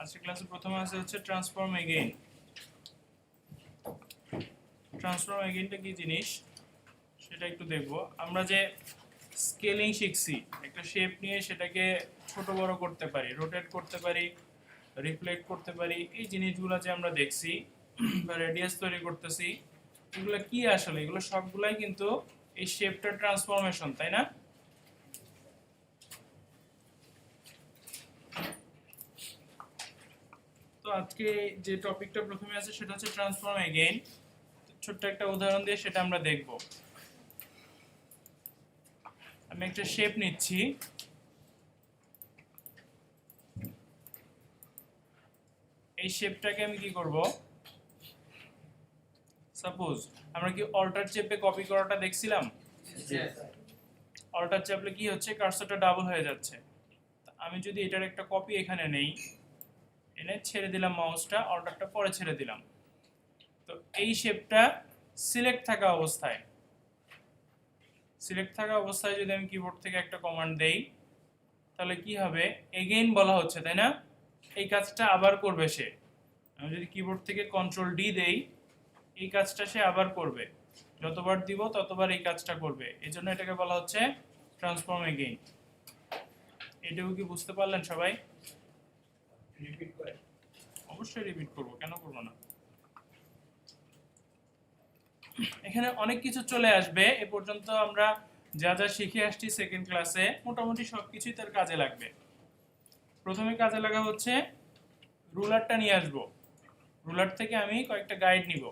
আজকের ক্লাসে প্রথমে আছে হচ্ছে ট্রান্সফর্ম এগেইন। ট্রান্সফর্ম এগেইনটা কি জিনিস সেটা একটু দেখব। আমরা যে স্কেলিং শিখছি, একটা শেপ নিয়ে সেটাকে ছোট বড় করতে পারি, রোটেট করতে পারি, রিফ্লেক্ট করতে পারি, এই জিনিসগুলো যে আমরা দেখছি বা রেডিয়াস তৈরি করতেছি, এগুলো কি আসলে? এগুলো সবগুলাই কিন্তু এই শেপটার ট্রান্সফরমেশন, তাই না? তো আজকে যে টপিকটা প্রথমে আছে সেটা হচ্ছে ট্রান্সফর্ম এগেইন। ছোট্ট একটা উদাহরণ দিয়ে সেটা আমরা দেখব। আমি একটা শেপ নিচ্ছি, এই শেপটাকে আমি কি করব, সাপোজ আমরা কি অল্টার চেপে কপি করাটা দেখছিলাম। অল্টার চেপলে কি হচ্ছে, কার্সরটা ডাবল হয়ে যাচ্ছে। আমি যদি এটার একটা কপি এখানে নেই, এনে ছেড়ে দিলাম মাউসটা, অল্টারটা পরে ছেড়ে দিলাম, তো এই শেপটা সিলেক্ট থাকা অবস্থায় যদি আমি কিবোর্ড থেকে একটা কমান্ড দেই, তাহলে কি হবে, এগেইন বলা হচ্ছে, তাই না? এই কাজটা আবার করবে সে। আমি যদি কিবোর্ড থেকে কন্ট্রোল ডি দেই, এই কাজটা সে আবার করবে, যতবার দিব ততবার এই কাজটা করবে। এই জন্য এটাকে বলা হচ্ছে ট্রান্সফর্ম এগেইন। এটাও কি বুঝতে পারলেন সবাই? রিপিট করে, অবশ্যই রিপিট করব, কেন করব না। এখানে অনেক কিছু চলে আসবে। এ পর্যন্ত আমরা যা যা শিখে আসছি সেকেন্ড ক্লাসে, মোটামুটি সবকিছুই তার কাজে লাগবে। প্রথমে কাজে লাগা হচ্ছে রুলারটা নিয়ে আসব। রুলার থেকে আমি কয়েকটা গাইড নিব।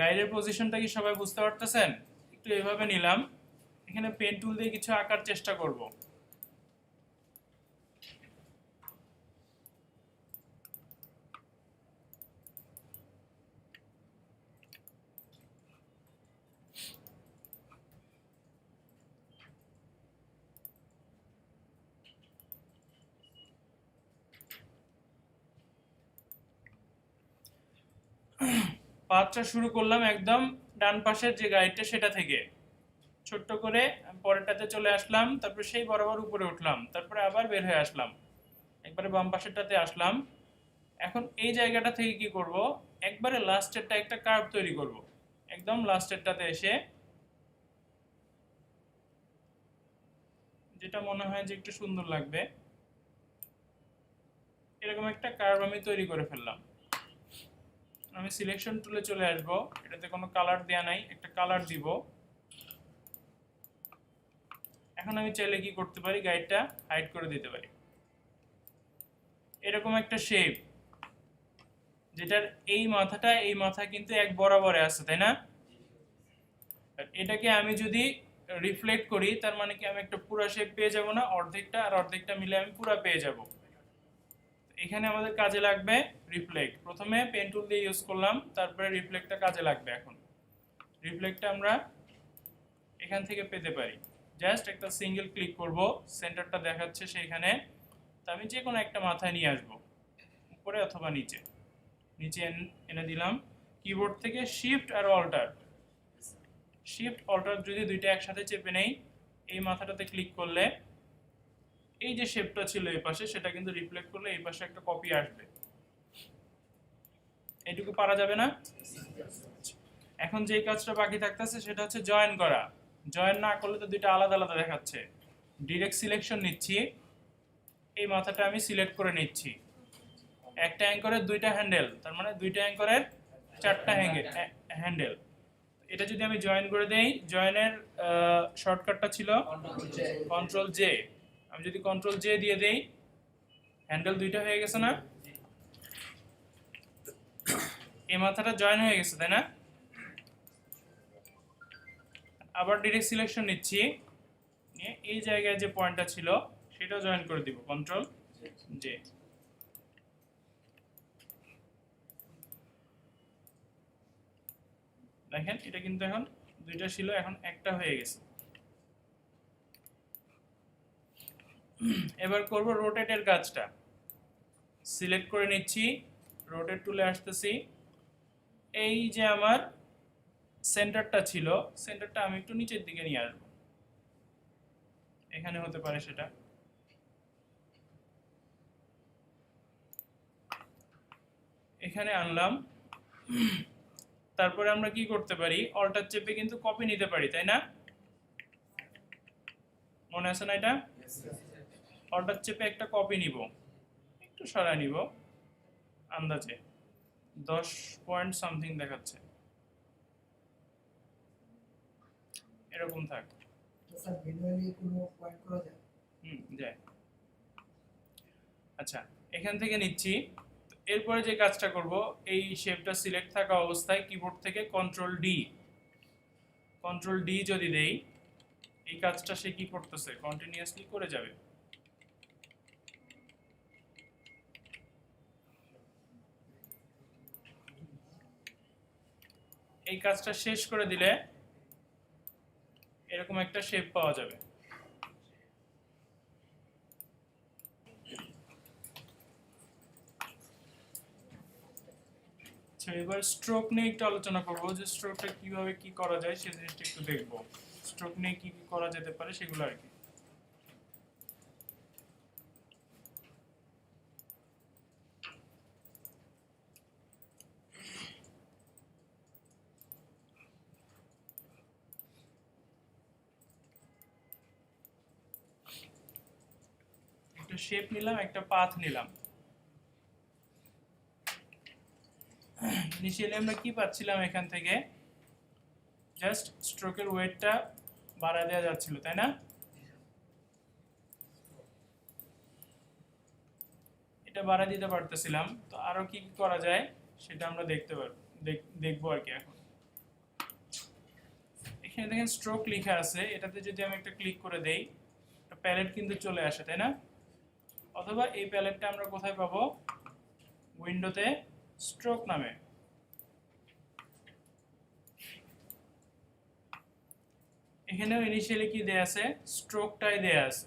গাইডের পজিশনটা কি সবাই বুঝতে পারতেছেন? একটু এভাবে নিলাম, এখানে পেন টুল দিয়ে কিছু আঁকার চেষ্টা করব। পাথটা শুরু করলাম একদম ডান পাশের যে গাইডটা সেটা থেকে, ছোট্ট করে পরেরটাতে চলে আসলাম, তারপর সেই বরাবর উপরে উঠলাম, তারপরে আবার বের হয়ে আসলাম, একবারে বাম পাশেরটাতে আসলাম। এখন এই জায়গাটা থেকে কি করব, একবারে লাস্টেরটা একটা কার্ভ তৈরি করব। একদম লাস্টেরটাতে এসে যেটা মনে হয় যে একটু সুন্দর লাগবে, এরকম একটা কার্ভ আমি তৈরি করে ফেললাম। আমি সিলেকশন টুলে চলে আসব, এটাতে কোনো কালার দেয়া নাই, একটা কালার দিব। এখন আমি চাইলে কি করতে পারি, গাইডটা হাইড করে দিতে পারি। এরকম একটা শেপ, যেটার এই মাথা কিন্তু এক বরাবরে আছে, তাই না? এটাকে আমি যদি রিফ্লেক্ট করি, তার মানে কি আমি একটা পুরো শেপ পেয়ে যাব না, অর্ধেকটা আর অর্ধেকটা মিলে আমি পুরো পেয়ে যাব। এখানে আমাদের কাজে লাগবে রিফ্লেক্ট। প্রথমে পেন টুল দিয়ে ইউজ করলাম, তারপরে রিফ্লেক্টটা কাজে লাগবে। এখন রিফ্লেক্টটা আমরা এখান থেকে পেতে পারি। জাস্ট একটা সিঙ্গেল ক্লিক করব, সেন্টারটা দেখাচ্ছে সেইখানে, তো আমি যে কোনো একটা মাথায় নিয়ে আসব, উপরে অথবা নিচে। নিচে এনে দিলাম। কিবোর্ড থেকে শিফট আর অল্টার যদি দুইটা একসাথে চেপে নেই, এই মাথাটাতে ক্লিক করলে এই যে শেপটা ছিল এই পাশে, সেটা কিন্তু রিফ্লেক্ট করলে এই পাশে একটা কপি আসবে। এইটুকু পারা যাবে না? এখন যে কাজটা বাকি থাকতেছে সেটা হচ্ছে জয়েন করা। জয়েন না করলে তো দুইটা আলাদা আলাদা দেখাচ্ছে। ডিরেক্ট সিলেকশন নিচ্ছি, এই মাথাটা আমি সিলেক্ট করে নিচ্ছি। একটা অ্যাঙ্করের দুইটা হ্যান্ডেল, তার মানে দুইটা অ্যাঙ্করের চারটা হ্যান্ডেল। এটা যদি আমি জয়েন করে দেই, জয়েনের শর্টকাটটা ছিল কন্ট্রোল জে। আমি যদি কন্ট্রোল জে দিয়ে দেই, হ্যান্ডেল দুইটা হয়ে গেছে না? এই মাথাটা জয়েন হয়ে গেছে, তাই না? আবার ডিরেক্ট সিলেকশন নিচ্ছি, নিয়ে এই জায়গায় যে পয়েন্টটা ছিল সেটা জয়েন করে দিব, কন্ট্রোল জে। দেখেন এটা কিন্তু এখন দুইটা ছিল, এখন একটা হয়ে গেছে। এবার করব রোটেটের কাজটা। সিলেক্ট করে নিচ্ছি, রোটেট টুলে আসতেছি, এই যে আমার সেন্টারটা ছিল, সেন্টারটা আমি একটু নিচের দিকে নিয়ে আসবো, এখানে হতে পারে সেটা। এখানে আনলাম, তারপরে আমরা কি করতে পারি, অল্টার চেপে কিন্তু কপি নিতে পারি, তাই না? মনে আছে না এটা? অল্টার চেপে একটা কপি নিব, একটু সরাই নিব, আন্দাজে 10 পয়েন্ট সামথিং দেখাচ্ছে, এরকম থাক। স্যার ম্যানুয়ালি কোনো পয়েন্ট করা যায়? যায়। আচ্ছা, এখান থেকে নিচ্ছি। এরপরে যে কাজটা করব, এই শেপটা সিলেক্ট থাকা অবস্থায় কিবোর্ড থেকে কন্ট্রোল ডি যদি দেই, এই কাজটা সে কি করতেছে, কন্টিনিউয়াসলি করে যাবে। এই কাজটা শেষ করে দিলে এরকম একটা শেপ পাওয়া যাবে। আচ্ছা, এবার স্ট্রোক নিয়ে একটু আলোচনা করব, যে স্ট্রোকটা কিভাবে কি করা যায় সেই জিনিসটা একটু দেখব। স্ট্রোক নিয়ে কি কি করা যেতে পারে সেগুলো আর কি। একটা শেপ নিলাম, একটা পাথ নিলাম। ইনিশিয়ালি আমরা কি পাচ্ছিলাম, এখান থেকে জাস্ট স্ট্রোকের ওয়েটটা বাড়ায় দেওয়া যাচ্ছিল, তাই না? এটা বাড়ায় দিতে পারতেছিলাম, তো আরো কি কি করা যায় সেটা আমরা দেখবো আর কি। এখন এখানে দেখেন স্ট্রোক লেখা আছে, এটাতে যদি আমি একটা ক্লিক করে দেই, একটা প্যালেট কিন্তু চলে আসে, তাই না? অথবা এই প্যালেটটা আমরা কোথায় পাবো, উইন্ডোতে স্ট্রোক নামে। এখানেও ইনিশিয়ালি কি দেয়া আছে, স্ট্রোকটাই দেয়া আছে।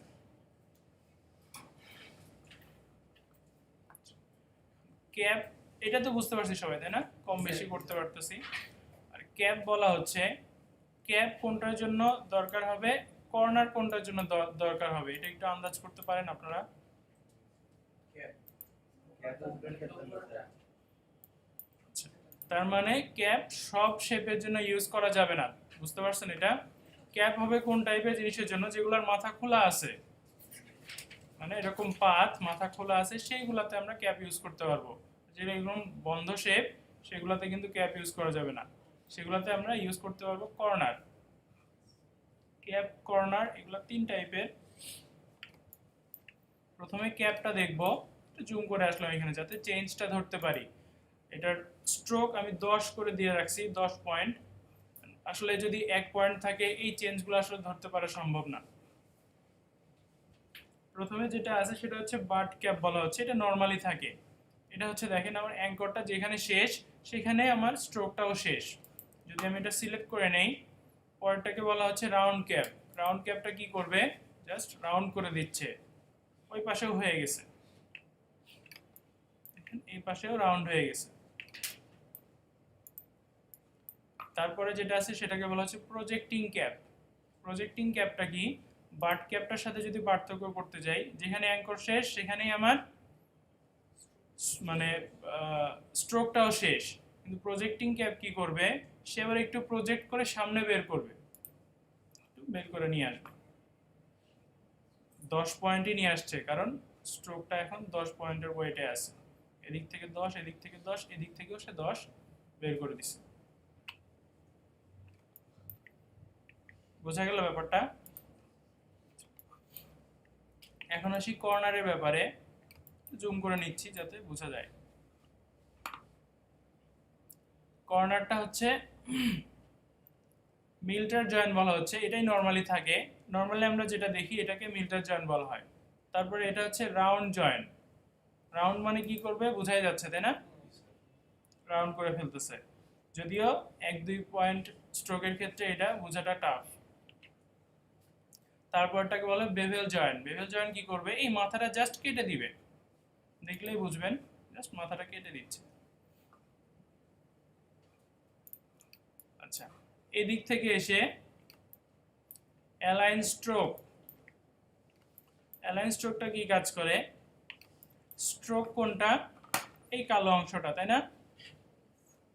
ক্যাপ, এটা তো বুঝতে পারছি সবাই, তাই না? কম বেশি করতে পারতেছি। আর ক্যাপ বলা হচ্ছে, ক্যাপ কোনটার জন্য দরকার হবে, কর্নার কোনটার জন্য দরকার হবে, এটা একটু আন্দাজ করতে পারেন আপনারা? আচ্ছা, তার মানে ক্যাপ সব শেপের জন্য ইউজ করা যাবে না, বুঝতে পারছেন? এটা ক্যাপ হবে কোন টাইপের জিনিসের জন্য, যেগুলোর মাথা খোলা আছে, মানে এরকম পাত মাথা খোলা আছে, সেইগুলাতে আমরা ক্যাপ ইউজ করতে পারবো। যেটা একদম বন্ধ শেপ, সেগুলাতে কিন্তু ক্যাপ ইউজ করা যাবে না, সেগুলাতে আমরা ইউজ করতে পারবো কর্নার। ক্যাপ, কর্নার, এগুলা তিন টাইপের। প্রথমে ক্যাপটা দেখবো, একটু জুম করে আসলাম এখানে যাতে চেঞ্জটা ধরতে পারি। এটার স্ট্রোক আমি 10 করে দিয়ে রাখছি, 10 পয়েন্ট। আসলে যদি 1 পয়েন্ট থাকে, এই চেঞ্জগুলো আসলে ধরতে পারা সম্ভব না। প্রথমে যেটা আছে সেটা হচ্ছে বাট ক্যাপ বলা হচ্ছে, এটা নরমালি থাকে। এটা হচ্ছে দেখেন আমার অ্যাঙ্করটা যেখানে শেষ, সেখানে আমার স্ট্রোকটাও শেষ। যদি আমি এটা সিলেক্ট করে নেই, পরেরটাকে বলা হচ্ছে রাউন্ড ক্যাপ। রাউন্ড ক্যাপটা কি করবে, জাস্ট রাউন্ড করে দিচ্ছে। ওই পাশেও হয়ে গেছে, এই পাশেও রাউন্ড হয়ে গেছে। তারপরে যেটা আছে সেটাকে বলা হচ্ছে প্রজেক্টিং ক্যাপ। প্রজেক্টিং ক্যাপটা কি, বাট ক্যাপটার সাথে যদি পার্থক্য করতে যাই, যেখানে অ্যাঙ্কর শেষ সেখানেই আমার মানে স্ট্রোকটাও শেষ। কিন্তু প্রজেক্টিং ক্যাপ কি করবে, সে আবার একটু প্রজেক্ট করে সামনে বের করবে, বের করে নিয়ে আসবে। 10 পয়েন্টই নিয়ে আসছে, কারণ স্ট্রোকটা এখন 10 পয়েন্টের ওয়েটে আছে। এদিক থেকে 10, এদিক থেকে 10, এদিক থেকেও সে 10 বের করে দিছে। বোঝা গেল ব্যাপারটা? এখন আসি কর্নারের ব্যাপারে, জুম করে নিচ্ছি যাতে বোঝা যায়। কর্নারটা হচ্ছে মিল্টার জয়েন্ট বলা হচ্ছে, এটাই নরমালি থাকে। নরমালি আমরা যেটা দেখি এটাকে মিল্টার জয়েন্ট বলা হয়। তারপরে এটা হচ্ছে রাউন্ড জয়েন্ট। রাউন্ড মানে কি করবে বোঝাই যাচ্ছে, তাই না? রাউন্ড করে ফেলতেছে, যদিও 1-2 পয়েন্ট স্ট্রোকের ক্ষেত্রে এটা বোঝাটা টাফ। তারপরটাকে বলে বেভেল জয়েন্ট। বেভেল জয়েন্ট কি করবে, এই মাথাটা জাস্ট কেটে দিবে, দেখলেই বুঝবেন, জাস্ট মাথাটা কেটে দিচ্ছে। আচ্ছা, এদিক থেকে এসে অ্যালাইন স্ট্রোক। অ্যালাইন স্ট্রোকটা কি কাজ করে? স্ট্রোক কোনটা? এই কালো অংশটা, তাই না?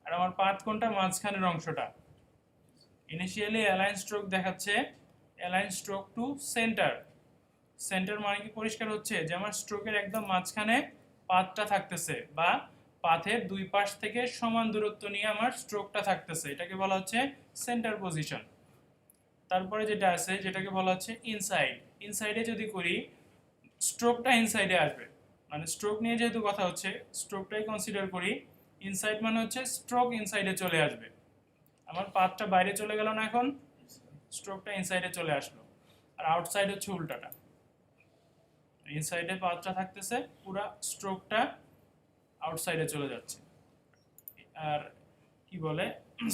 আর আমার পাথ কোনটা? মাঝখানের অংশটা। ইনিশিয়ালি অ্যালাইন স্ট্রোক দেখাচ্ছে align stroke to center. Center মানে কি পরিষ্কার হচ্ছে যে আমার স্ট্রোকের একদম মাঝখানে পাথটা থাকতেছে, বা পাথের দুই পাশ থেকে সমান দূরত্ব নিয়ে আমার স্ট্রোকটা থাকতেছে, এটাকে বলা হচ্ছে সেন্টার পজিশন। তারপরে যেটা আছে যেটাকে বলা হচ্ছে ইনসাইড। ইনসাইডে যদি করি, স্ট্রোকটা ইনসাইডে আসবে, মানে স্ট্রোক নিয়ে যেহেতু কথা হচ্ছে স্ট্রোকটাই কনসিডার করি। ইনসাইড মানে হচ্ছে স্ট্রোক ইনসাইডে চলে আসবে। আমার পাথটা বাইরে চলে গেল না, এখন স্ট্রোকটা ইনসাইডে চলে আসলো। আর আউটসাইড হচ্ছে উল্টাটা, ইনসাইডে পাথটা থাকতেছে, পুরা স্ট্রোকটা আউটসাইডে চলে যাচ্ছে। আর কি বলে,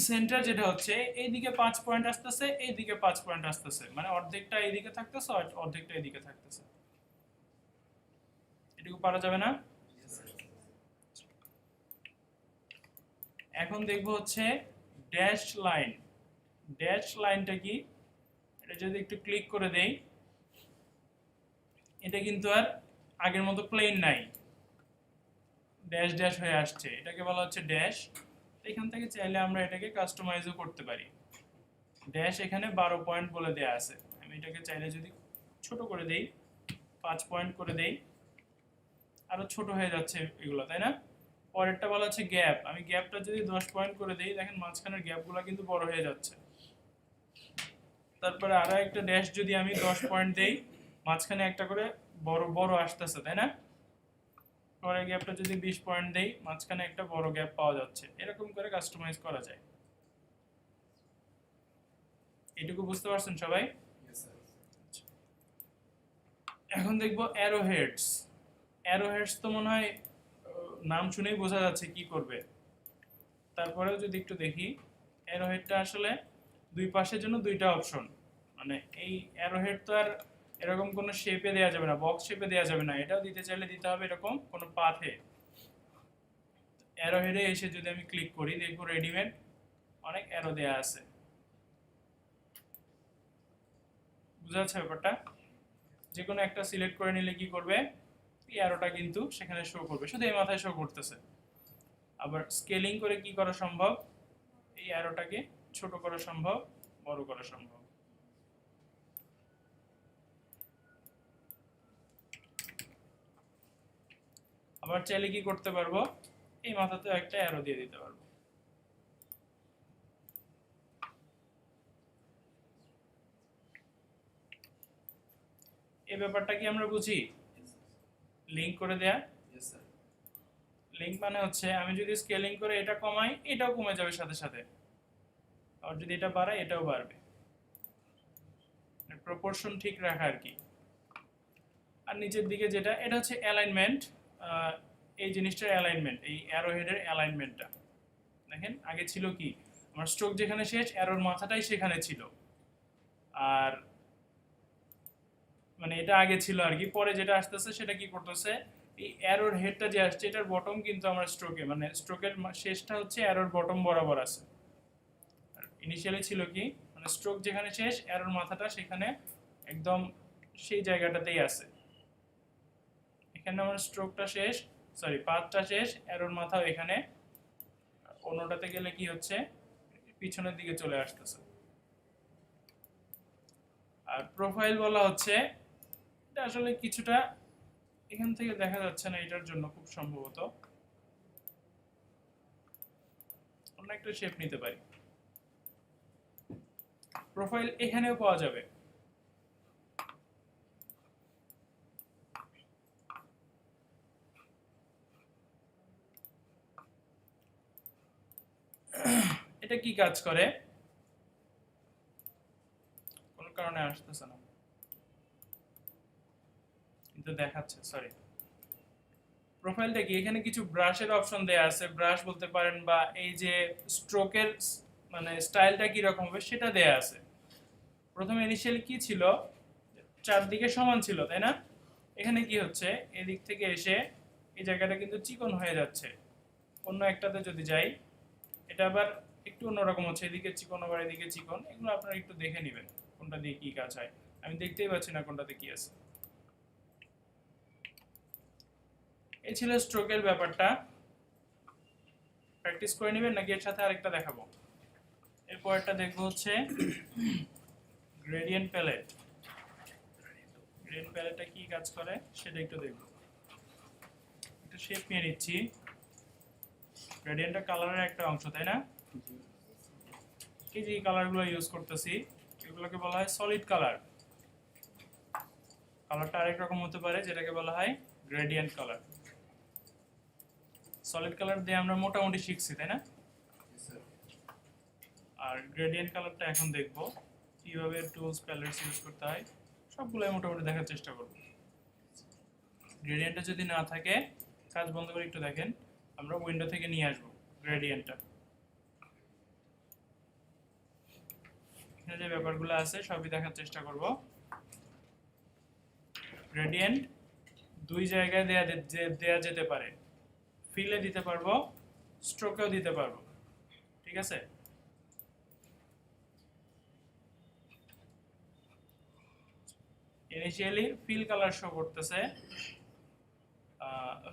সেন্টার যেটা হচ্ছে এইদিকে 5 পয়েন্ট আসতেছে, এইদিকে 5 পয়েন্ট আসতেছে, মানে অর্ধেকটা এইদিকে থাকতেছে আর অর্ধেকটা এইদিকে থাকতেছে। এটুকু পারা যাবে না? এখন দেখবো হচ্ছে ড্যাশ লাইন। ড্যাশ লাইনটা কি? এটা যদি একটু ক্লিক করে দেই, এটা কিন্তু আর আগের মতো প্লেন নাই, ড্যাশ ড্যাশ হয়ে আসছে, এটাকে বলা হচ্ছে ড্যাশ। এখান থেকে চাইলে আমরা এটাকে কাস্টমাইজও করতে পারি। ড্যাশ এখানে 12 পয়েন্ট বলে দেয়া আছে, আমি এটাকে চাইলে যদি ছোট করে দেই, 5 পয়েন্ট করে দেই, আরো ছোট হয়ে যাচ্ছে এগুলো, তাই না? পরেরটা বলা হচ্ছে গ্যাপ। আমি গ্যাপটা যদি 10 পয়েন্ট করে দেই, দেখেন মাঝখানের গ্যাপগুলো কিন্তু বড় হয়ে যাচ্ছে। তারপরে আরো একটা ড্যাশ যদি আমি 10 পয়েন্ট দেই, মাঝখানে একটা করে বড় বড় আসতেছে, তাই না? পরের গ্যাপটা যদি 20 পয়েন্ট দেই, মাঝখানে একটা বড় গ্যাপ পাওয়া যাচ্ছে। এরকম করে কাস্টমাইজ করা যায়। এটুকু বুঝতে পারছেন সবাই? এখন দেখবো অ্যারো হেডস। অ্যারো হেডস তো মনে হয় নাম শুনেই বোঝা যাচ্ছে কি করবে। তারপরেও যদি একটু দেখি, অ্যারো হেডটা আসলে দুই পাশের জন্য দুইটা অপশন, মানে এই অ্যারো হেড তো আর এরকম কোনো শেপে দেওয়া যাবে না, বক্স শেপে দেওয়া যাবে না, এটাও দিতে চাইলে দিতে হবে এরকম কোনো পাথে। অ্যারো হেডে এসে যদি আমি ক্লিক করি, দেখবো রেডিমেড অনেক অ্যারো দেয়া আছে। বুঝা যাচ্ছে ব্যাপারটা? যে কোনো একটা সিলেক্ট করে নিলে কি করবে, এই অ্যারোটা কিন্তু সেখানে শো করবে, শুধু এই মাথায় শো করতেছে। আবার স্কেলিং করে কি করা সম্ভব, এই অ্যারোটাকে ছোট করা সম্ভব, বড় করা সম্ভব। আবার চাইলে কি করতে পারবো, এই মাথাতে একটা অ্যারো দিয়ে দিতে পারবো। এই ব্যাপারটা কি আমরা বুঝি? লিংক করে দেয়া। লিংক মানে হচ্ছে আমি যদি স্কেলিং করে এটা কমাই, এটাও কমে যাবে সাথে সাথে, আর যদি এটা বাড়াই এটাও বাড়বে। প্রপোর্শন ঠিক রাখা আর কি। আর নিচের দিকে যেটা, এটা হচ্ছে অ্যালাইনমেন্ট। এই জিনিসটার অ্যালাইনমেন্ট, এই অ্যারো হেডের অ্যালাইনমেন্টটা দেখেন, আগে ছিল কি আমার স্ট্রোক যেখানে শেষ, অ্যারোর মাথাটাই সেখানে ছিল, আর মানে এটা আগে ছিল আর কি। পরে যেটা আসতেছে সেটা কি করতেছে, এই অ্যারোর হেডটা যে আসছে এটার বটম কিন্তু আমার স্ট্রোকে, মানে স্ট্রোকের শেষটা হচ্ছে অ্যারোর বটম বরাবর আছে। ইনিশিয়ালি ছিল কি, মানে স্ট্রোক যেখানে শেষ, অ্যারোর মাথাটা সেখানে একদম সেই জায়গাটাতেই আছে। এখানে আমার স্ট্রোকটা শেষ, সরি পাথটা শেষ, অ্যারোর মাথাও এখানে। অন্যটাতে গেলে কি হচ্ছে, পিছনের দিকে চলে আসতেছে। আর প্রোফাইল বলা হচ্ছে, এটা আসলে কিছুটা এখান থেকে দেখা যাচ্ছে না, এটার জন্য খুব সম্ভবত অন্য একটা শেপ নিতে পারি। প্রোফাইল এখানেও পাওয়া যাবে। এটা কি কাজ করে, কোন কারণে আসতেছে না, কিন্তু দেখাচ্ছে, সরি। প্রোফাইলটা কি, এখানে কিছু ব্রাশের অপশন দেয়া আছে, ব্রাশ বলতে পারেন, বা এই যে স্ট্রোকের মানে স্টাইলটা কি রকম হবে সেটা দেয়া আছে। প্রথমে ইনিশিয়ালি কি ছিল, চারদিকে সমান ছিল, তাই না? এখানে কি হচ্ছে, এদিক থেকে এসে এই জায়গাটা কিন্তু চিকন হয়ে যাচ্ছে। অন্য একটাতে যদি যাই, এটা আবার একটু অন্যরকম হচ্ছে, এদিকে চিকন আবার এদিকে চিকন, এগুলো আপনারা একটু দেখে নেবেন কোনটা দিয়ে কি কাজ হয়। আমি দেখতেই পাচ্ছি না কোনটাতে কি আছে। এই ছিল স্ট্রোকের ব্যাপারটা, প্র্যাকটিস করে নেবেন নাকি এর সাথে আরেকটা দেখাবো? এরপরটা দেখবো হচ্ছে গ্রেডিয়েন্ট প্যালেট। গ্রেডিয়েন্ট প্যালেটটা কি কাজ করে সেটা একটু দেখবো। একটু শেপ নিয়ে নিচ্ছি। গ্রেডিয়েন্টটা কালারের একটা অংশ, তাই না? এই যে কালারগুলো ইউজ করতেছি এগুলোকে বলা হয় সলিড কালার। কালারটা আরেক রকম হতে পারে যেটাকে বলা হয় গ্রেডিয়েন্ট কালার। সলিড কালার দিয়ে আমরা মোটামুটি শিখছি, তাই না? আর গ্রেডিয়েন্ট কালারটা এখন দেখব কিভাবে টুলস প্যালেটস ইউজ করতে হয়, সবগুলোই মোটামুটি দেখার চেষ্টা করব। গ্রেডিয়েন্টটা যদি না থাকে কাজ বন্ধ করে একটু দেখেন, আমরা উইন্ডো থেকে নিয়ে আসবো গ্রেডিয়েন্টটা। এখানে যে ব্যাপারগুলো আছে সবই দেখার চেষ্টা করব। গ্রেডিয়েন্ট দুই জায়গায় দেয়া যেতে পারে, ফিলে দিতে পারবো, স্ট্রোকেও দিতে পারবো, ঠিক আছে? ইনিশিয়ালি ফিল কালার শো করতেছে,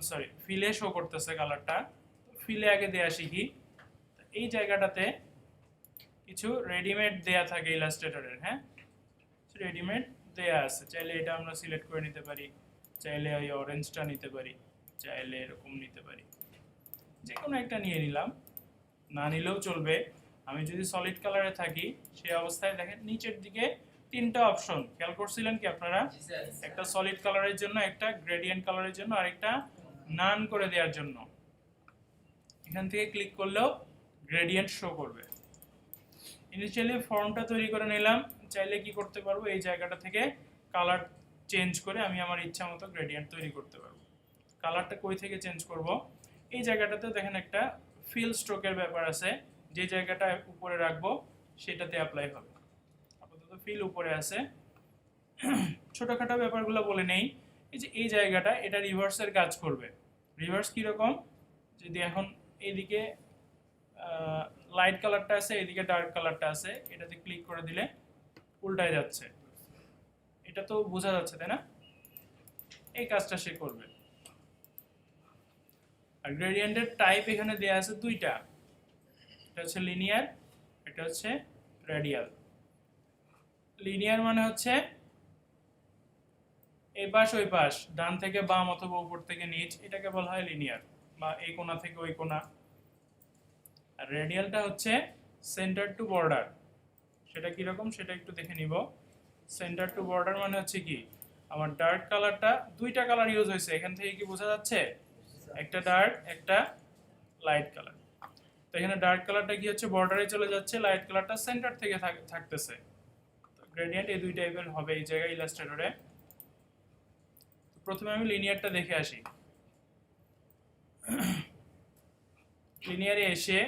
সরি ফিলে শো করতেছে কালারটা। ফিলে আগে দেয়া শিখি। এই জায়গাটাতে কিছু রেডিমেড দেয়া থাকে ইলাস্ট্রেটরের, হ্যাঁ রেডিমেড দেয়া আছে। চাইলে এটা আমরা সিলেক্ট করে নিতে পারি, চাইলে ওই অরেঞ্জটা নিতে পারি, চাইলে এরকম নিতে পারি, যে কোনো একটা নিয়ে নিলাম, না নিলেও চলবে। আমি যদি সলিড কালারে থাকি সেই অবস্থায় দেখেন নিচের দিকে তিনটা অপশন খেয়াল করছিলেন কি আপনারা? একটা সলিড কালারের জন্য, একটা গ্রেডিয়েন্ট কালারের জন্য, আর একটা নান করে দেওয়ার জন্য। এখান থেকে ক্লিক করলেও গ্রেডিয়েন্ট শো করবে। ইনিশিয়ালি ফর্মটা তৈরি করে নিলাম, চাইলে কি করতে পারবো এই জায়গাটা থেকে কালার চেঞ্জ করে আমি আমার ইচ্ছা মতো গ্রেডিয়েন্ট তৈরি করতে পারবো। কালারটা কই থেকে চেঞ্জ করব? এই জায়গাটাতে দেখেন একটা ফিল স্ট্রোকের ব্যাপার আছে, যে জায়গাটা উপরে রাখবো সেটাতে অ্যাপ্লাই হবে। আপাতত ফিল উপরে আছে। ছোটখাটো ব্যাপারগুলো বলে নেই। এই যে এই জায়গাটা এটা রিভার্সের কাজ করবে। রিভার্স কীরকম? যদি এখন এইদিকে লাইট কালারটা আছে, এদিকে ডার্ক কালারটা আছে, এটাতে ক্লিক করে দিলে উল্টায় যাচ্ছে। এটা তো বোঝা যাচ্ছে, তাই না? এই কাজটা সে করবে। আর গ্রেডিয়েন্টের টাইপ এখানে দেয়া আছে দুইটা, এটা হচ্ছে লিনিয়ার, এটা হচ্ছে রেডিয়াল। লিনিয়ার মানে হচ্ছে এই পাশ ওই পাশ, ডান থেকে বাম অথবা উপর থেকে নিচ, এটাকে বলা হয় লিনিয়ার, বা এই কোণা থেকে ওই কোণা। আর রেডিয়ালটা হচ্ছে সেন্টার টু বর্ডার। সেটা কিরকম সেটা একটু দেখে নিব। সেন্টার টু বর্ডার মানে হচ্ছে কি, আমার ডার্ক কালারটা দুইটা কালার ইউজ হয়েছে, এখান থেকে কি বোঝা যাচ্ছে? একটা ডার্ক একটা লাইট কালার। তো এখানে ডার্ক কালারটা কি হচ্ছে বর্ডারে চলে যাচ্ছে, লাইট কালারটা সেন্টার থেকে থাকতেছে। তো গ্রেডিয়েন্ট এই দুই টাইপের হবে এই জায়গায় ইলাস্ট্রেটরে। প্রথমে আমি লিনিয়ারটা দেখে আসি। লিনিয়ারে এসে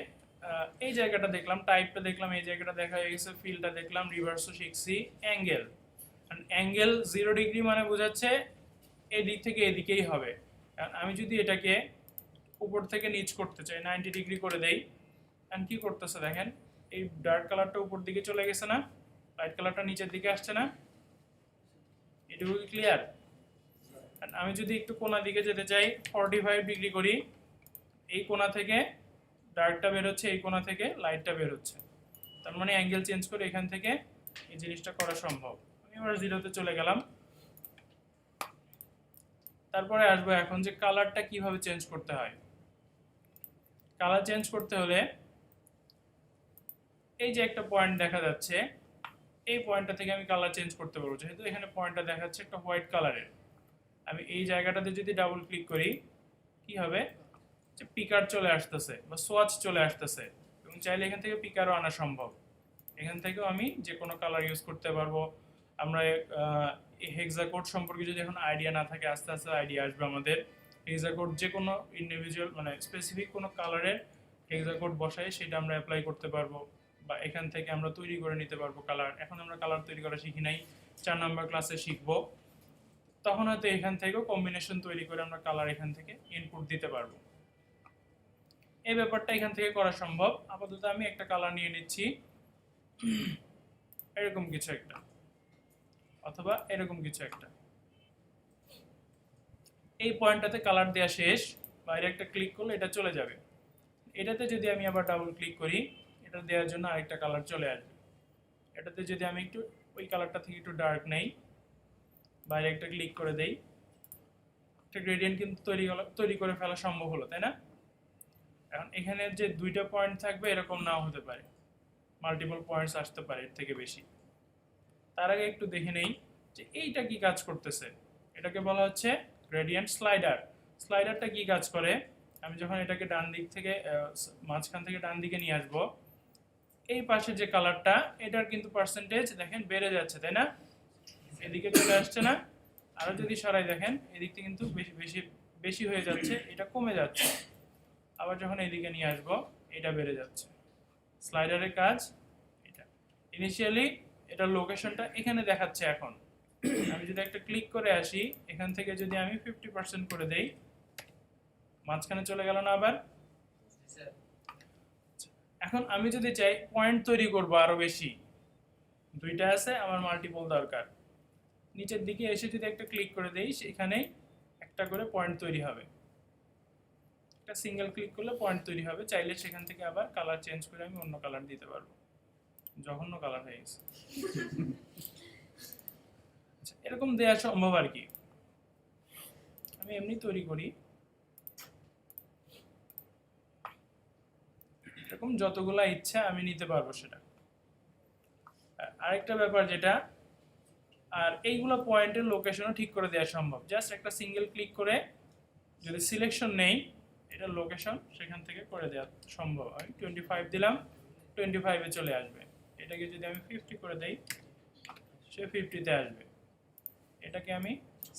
এই জায়গাটা দেখলাম, টাইপটা দেখলাম, এই জায়গাটা দেখা হয়ে গেছে, ফিলটা দেখলাম, রিভার্সও শিখছি। অ্যাঙ্গেল, অ্যাঙ্গেল 0 ডিগ্রি মানে বোঝাচ্ছে এই দিক থেকে এদিকেই হবে। আমি যদি এটাকে উপর থেকে নিচ করতে চাই, 90 ডিগ্রি করে দেই, আর কি করতেছে দেখেন, এই ডার্ক কালারটা উপর দিকে চলে গেছে না, লাইট কালারটা নিচের দিকে আসছে না, এটুকু কি ক্লিয়ার? আমি যদি একটু কোণা দিকে যেতে চাই, 45 ডিগ্রি করি, এই কোণা থেকে ডার্কটা বের হচ্ছে, এই কোণা থেকে লাইটটা বের হচ্ছে, তার মানে অ্যাঙ্গেল চেঞ্জ করে এখান থেকে এই জিনিসটা করা সম্ভব। আমি এবার 0-তে চলে গেলাম। তারপরে আসবো এখন যে কালারটা কিভাবে চেঞ্জ করতে হয়। কালার চেঞ্জ করতে হলে এই যে একটা পয়েন্ট দেখা যাচ্ছে, এই পয়েন্টটা থেকে আমি কালার চেঞ্জ করতে পারবো। যেহেতু এখানে পয়েন্টটা দেখাচ্ছে একটা হোয়াইট কালারের, আমি এই জায়গাটাতে যদি ডাবল ক্লিক করি কি হবে, যে পিকার চলে আসতেছে বা সোয়াচ চলে আসতেছে, এবং চাইলে এখান থেকে পিকারও আনা সম্ভব। এখান থেকেও আমি যে কোনো কালার ইউজ করতে পারবো। আমরা হেক্সাকোড সম্পর্কে যদি এখন আইডিয়া না থাকে, আস্তে আস্তে আইডিয়া আসবে আমাদের। হেক্সাকোড যে কোনো ইন্ডিভিজুয়াল মানে স্পেসিফিক কোনো কালারের হেক্সাকোড বসাই সেটা আমরা অ্যাপ্লাই করতে পারবো, বা এখান থেকে আমরা তৈরি করে নিতে পারবো কালার। এখন আমরা কালার তৈরি করা শিখি নাই, 4 নম্বর ক্লাসে শিখবো। তখন হয়তো এখান থেকেও কম্বিনেশন তৈরি করে আমরা কালার এখান থেকে ইনপুট দিতে পারবো। এই ব্যাপারটা এখান থেকে করা সম্ভব। আপাতত আমি একটা কালার নিয়ে নিচ্ছি, এরকম কিছু একটা, অথবা এরকম কিছু একটা। এই পয়েন্টটাতে কালার দেওয়া শেষ, বাইরে একটা ক্লিক করলে এটা চলে যাবে। এটাতে যদি আমি আবার ডাবল ক্লিক করি, এটা দেওয়ার জন্য আরেকটা কালার চলে আসবে। এটাতে যদি আমি একটু ওই কালারটা থেকে একটু ডার্ক নেই, বাইরে একটা ক্লিক করে দেই, একটা গ্রেডিয়েন্ট কিন্তু তৈরি করে ফেলা সম্ভব হলো, তাই না? এখন এখানে যে দুইটা পয়েন্ট থাকবে এরকম নাও হতে পারে, মাল্টিপল পয়েন্টস আসতে পারে এর থেকে বেশি। তার আগে একটু দেখে নেই যে এইটা কি কাজ করতেছে। এটাকে বলা হচ্ছে গ্রেডিয়েন্ট স্লাইডার। স্লাইডারটা কি কাজ করে, আমি যখন এটাকে ডান দিক থেকে মাঝখান থেকে ডান দিকে নিয়ে আসবো, এই পাশে যে কালারটা, এটার কিন্তু পার্সেন্টেজ দেখেন বেড়ে যাচ্ছে, তাই না? এদিকে চলে আসছে না? আরো যদি সরাই দেখেন এদিক থেকে কিন্তু বেশি বেশি বেশি হয়ে যাচ্ছে, এটা কমে যাচ্ছে। আবার যখন এদিকে নিয়ে আসবো, এটা বেড়ে যাচ্ছে। স্লাইডারের কাজ এটা। ইনিশিয়ালি এটার লোকেশনটা এখানে দেখাচ্ছে। এখন আমি যদি একটা ক্লিক করে আসি, এখান থেকে যদি আমি 50% করে দেই, মাঝখানে চলে গেল না আবার? এখন আমি যদি চাই পয়েন্ট তৈরি করব আরো বেশি, দুইটা আছে, আমার মাল্টিপল দরকার, নিচের দিকে এসে যদি একটা ক্লিক করে দেই, সেখানেই একটা করে পয়েন্ট তৈরি হবে। একটা সিঙ্গেল ক্লিক করলে পয়েন্ট তৈরি হবে। চাইলে সেখান থেকে আবার কালার চেঞ্জ করে আমি অন্য কালার দিতে পারবো। জঘন্য কালার হয়ে গেছে। আচ্ছা, এরকম দেওয়া সম্ভব আর কি। আমি এমনি তৈরি করি, এরকম যতগুলা ইচ্ছা আমি নিতে পারবো সেটা। আরেকটা ব্যাপার যেটা, আর এইগুলো পয়েন্টের লোকেশনও ঠিক করে দেওয়া সম্ভব। জাস্ট একটা সিঙ্গেল ক্লিক করে যদি সিলেকশন নেই, এটা লোকেশন সেখান থেকে করে দেওয়া সম্ভব। আমি 25 দিলাম, 25-এ চলে আসবে। এটাকে যদি আমি 50 করে দেই, সে 50-তে আসবে। এটাকে আমি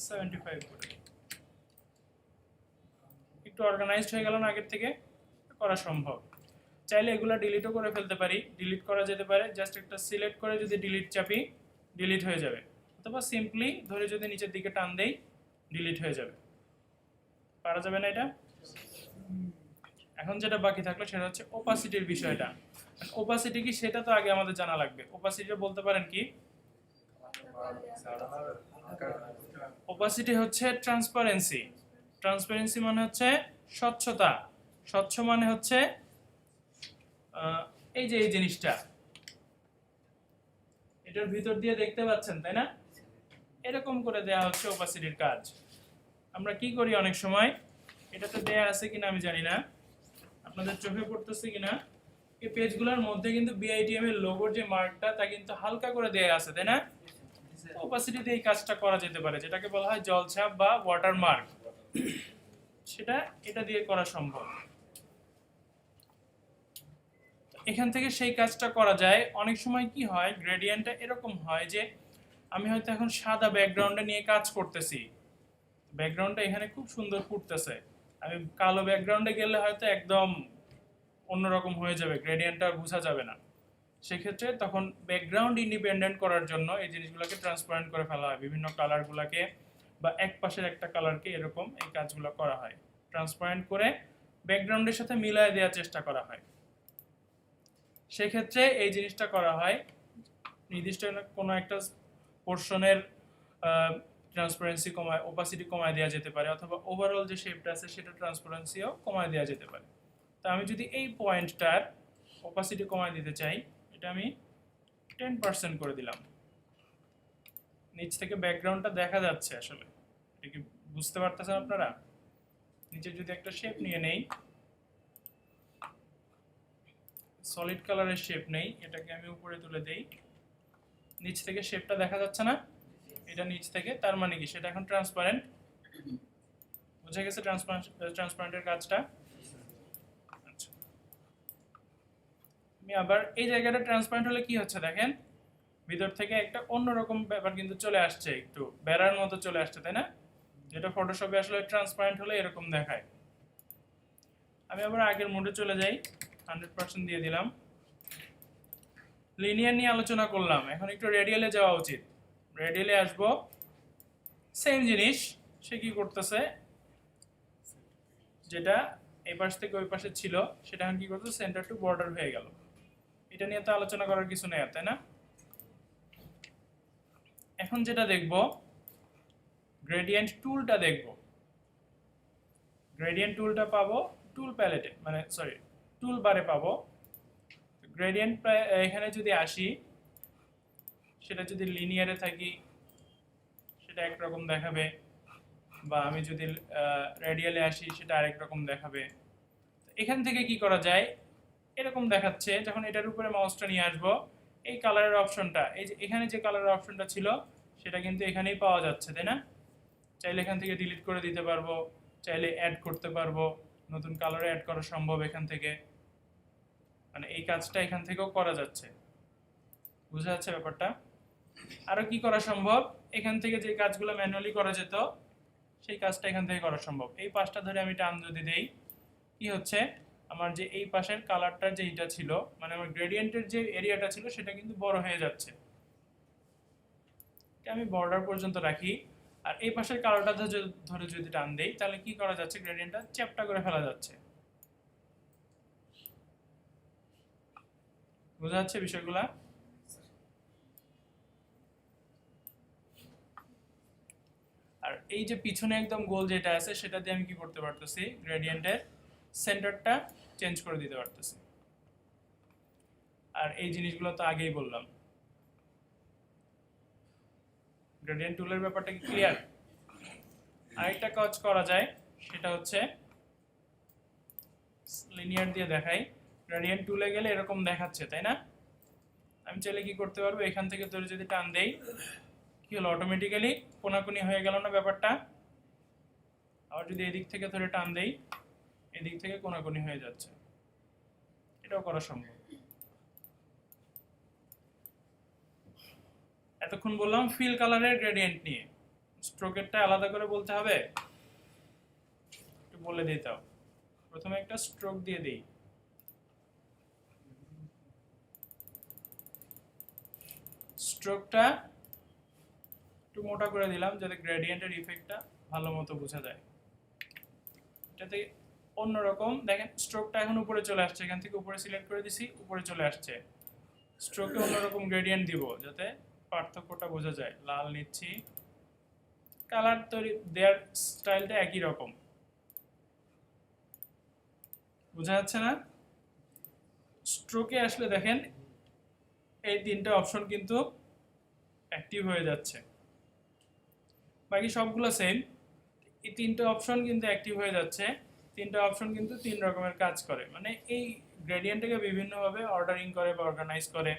75 করে দিই। একটু অর্গানাইজড হয়ে গেল না আগের থেকে? করা সম্ভব। চাইলে এগুলো ডিলিটও করে ফেলতে পারি, ডিলিট করা যেতে পারে। জাস্ট একটা সিলেক্ট করে যদি ডিলিট চাপি, ডিলিট হয়ে যাবে। অথবা সিম্পলি ধরে যদি নিচের দিকে টান দেই, ডিলিট হয়ে যাবে। পারা যাবে না এটা? এখন যেটা বাকি থাকলো সেটা হচ্ছে ওপাসিটির বিষয়টা। ওপাসিটি কি সেটা তো আগে আমাদের জানা লাগবে। ওপাসিটি বলতে পারেন কি? ওপাসিটি হচ্ছে ট্রান্সপারেন্সি। ট্রান্সপারেন্সি মানে হচ্ছে স্বচ্ছতা। স্বচ্ছ মানে হচ্ছে এই যে এই জিনিসটা, এটার ভিতর দিয়ে দেখতে পাচ্ছেন, তাই না? এরকম করে দেয়া হচ্ছে ওপাসিটির কাজ। আমরা কি করি অনেক সময়, এটাতে দেয়া আছে কিনা আমি জানি না, আপনাদের চোখে পড়তেছে কিনা, এই পেজগুলোর মধ্যে কিন্তু বিআইটিএম এর লোগোর যে মার্কটা, তা কিন্তু হালকা করে দেয়া আছে, তাই না? ওপাসিটিতে এই কাজটা করা যেতে পারে, যেটাকে বলা হয় জলছাপ বা ওয়াটারমার্ক। সেটা এটা দিয়ে করা সম্ভব। এখান থেকে সেই কাজটা করা যায়। অনেক সময় কি হয়, গ্রেডিয়েন্টটা এরকম হয় যে আমি হয়তো এখন সাদা ব্যাকগ্রাউন্ডে নিয়ে কাজ করতেছি, ব্যাকগ্রাউন্ডটা এখানে খুব সুন্দর ফুটতেছে, আমি কালো ব্যাকগ্রাউন্ডে গেলে হয়তো একদম অন্যরকম হয়ে যাবে, গ্রেডিয়েন্টটা বোঝা যাবে না। সেক্ষেত্রে তখন ব্যাকগ্রাউন্ড ইন্ডিপেন্ডেন্ট করার জন্য এই জিনিসগুলোকে ট্রান্সপারেন্ট করে ফেলা হয়, বিভিন্ন কালারগুলোকে বা এক পাশের একটা কালারকে এরকম এই কাজগুলো করা হয়, ট্রান্সপারেন্ট করে ব্যাকগ্রাউন্ডের সাথে মিলায় দেওয়ার চেষ্টা করা হয়। সেক্ষেত্রে এই জিনিসটা করা হয়, নির্দিষ্ট কোনো একটা পোর্শনের ট্রান্সপারেন্সি কমায়, ওপাসিটি কমায় দেওয়া যেতে পারে, অথবা ওভারঅল যে শেপটা আছে সেটা ট্রান্সপারেন্সিও কমায় দেওয়া যেতে পারে। তো আমি যদি এই পয়েন্টটার ওপাসিটি কমায় দিতে চাই, এটা আমি 10% করে দিলাম। নিচ থেকে ব্যাকগ্রাউন্ডটা দেখা যাচ্ছে, আসলে এটা কি বুঝতে পারতেছেন আপনারা? নিচে যদি একটা শেপ নিয়ে নেই, সলিড কালারের শেপ নেই, এটাকে আমি উপরে তুলে দেই, নিচ থেকে শেপটা দেখা যাচ্ছে না? এটা নিচ থেকে, তার মানে কি সেটা এখন ট্রান্সপারেন্ট। বুঝা গেছে ট্রান্সপারেন্টের কাজটা? আচ্ছা, আমি আবার এই জায়গাটা ট্রান্সপারেন্ট হলে কি হচ্ছে দেখেন, ভিতর থেকে একটা অন্যরকম ব্যাপার কিন্তু চলে আসছে, একটু বেড়ার মতো চলে আসছে, তাই না? যেটা ফটোশপে আসলে ট্রান্সপারেন্ট হলে এরকম দেখায়। আমি আবার আগের মোডে চলে যাই, 100% দিয়ে দিলাম। লিনিয়ার নিয়ে আলোচনা করলাম, এখন একটু রেডিয়ালে যাওয়া উচিত। রেডিয়ালে আসবো, সেম জিনিস। সে কি করতেছে, যেটা এই পাশ থেকে ওই পাশে ছিল, সেটা এখন কি করতো, সেন্টার টু বর্ডার হয়ে গেল। এটা নিয়ে তো আলোচনা করার কিছু নেই, তাই না? এখন যেটা দেখব, গ্রেডিয়েন্ট টুলটা দেখব। গ্রেডিয়েন্ট টুলটা পাবো টুল প্যালেটে, মানে সরি টুল বারে পাবো। গ্রেডিয়েন্ট এখানে যদি আসি, সেটা যদি লিনিয়ারে থাকি সেটা একরকম দেখাবে, বা আমি যদি রেডিয়ালে আসি সেটা আরেক রকম দেখাবে। এখান থেকে কি করা যায়, এরকম দেখাচ্ছে। যখন এটার উপরে মাউসটা নিয়ে আসবো, এই কালারের অপশনটা, এই যে এখানে যে কালারের অপশনটা ছিল সেটা কিন্তু এখানেই পাওয়া যাচ্ছে, তাই না? চাইলে এখান থেকে ডিলিট করে দিতে পারবো, চাইলে অ্যাড করতে পারবো, নতুন কালারে অ্যাড করা সম্ভব এখান থেকে। মানে এই কাজটা এখান থেকেও করা যাচ্ছে। বুঝা যাচ্ছে ব্যাপারটা? আরো কি করা সম্ভব, এখান থেকে যে কাজগুলো ম্যানুয়ালি করা যেত সেই কাজটা এখান থেকে করা সম্ভব। এই পাশটা ধরে আমি টান যদি দেই, কি হচ্ছে, আমার যে এই পাশের কালারটা যেটা ছিল, মানে আমার গ্রেডিয়েন্টের যে এরিয়াটা ছিল সেটা কিন্তু বড় হয়ে যাচ্ছে। আমি বর্ডার পর্যন্ত রাখি, আর এই পাশের কালারটা ধরে যদি টান দেই, তাহলে কি করা যাচ্ছে, গ্রেডিয়েন্টটা চ্যাপ্টা করে ফেলা যাচ্ছে। বোঝা যাচ্ছে বিষয়গুলা? আর এই যে পিছনে একদম গোল যেটা আছে সেটা দিয়ে আমি কি করতে পারতেছি, গ্রেডিয়েন্টের সেন্টারটা চেঞ্জ করে দিতে পারতেছি। আর এই জিনিসগুলো তো আগেই বললাম। গ্রেডিয়েন্ট টুলের ব্যাপারটা কি ক্লিয়ার? আরেকটা কাজ করা যায়, সেটা হচ্ছে লিনিয়ার দিয়ে দেখাই। গ্রেডিয়েন্ট টুলে গেলে এরকম দেখাচ্ছে, তাই না? আমি চাইলে কি করতে পারবো, এখান থেকে ধরে যদি টান দেই, কি হলো, অটোমেটিক্যালি কোনাকুনি হয়ে গেল না ব্যাপারটা? আবার যদি এদিক থেকে ধরে টান দেই, এদিক থেকে কোনাকুনি হয়ে যাচ্ছে। এটাও করা সম্ভব। এতক্ষণ বললাম ফিল কালারের গ্রেডিয়েন্ট নিয়ে, স্ট্রোকেরটা আলাদা করে বলতে হবে, একটু বলে দিই। তাও প্রথমে একটা স্ট্রোক দিয়ে দিই। স্ট্রোকটা একটু মোটা করে দিলাম যাতে গ্রেডিয়েন্টের ইফেক্টটা ভালো মতো বোঝা যায়। এটাতে অন্যরকম দেখেন, স্ট্রোকটা এখন উপরে চলে আসছে, এখান থেকে উপরে সিলেক্ট করে দিছি, উপরে চলে আসছে। স্ট্রোকে অন্যরকম গ্রেডিয়েন্ট দিব যাতে পার্থক্যটা বোঝা যায়। লাল নিচ্ছি, কালার তৈরি দেয়ার স্টাইলটা একই রকম। বোঝা যাচ্ছে না? স্ট্রোকে আসলে দেখেন এই তিনটা অপশন কিন্তু অ্যাক্টিভ হয়ে যাচ্ছে, বাকি সবগুলো সেম। এই তিনটা অপশন কিন্তু অ্যাক্টিভ হয়ে যাচ্ছে। তিনটা অপশন কিন্তু তিন রকমের কাজ করে, মানে এই গ্রেডিয়েন্টটাকে বিভিন্নভাবে অর্ডারিং করে বা অর্গানাইজ করে।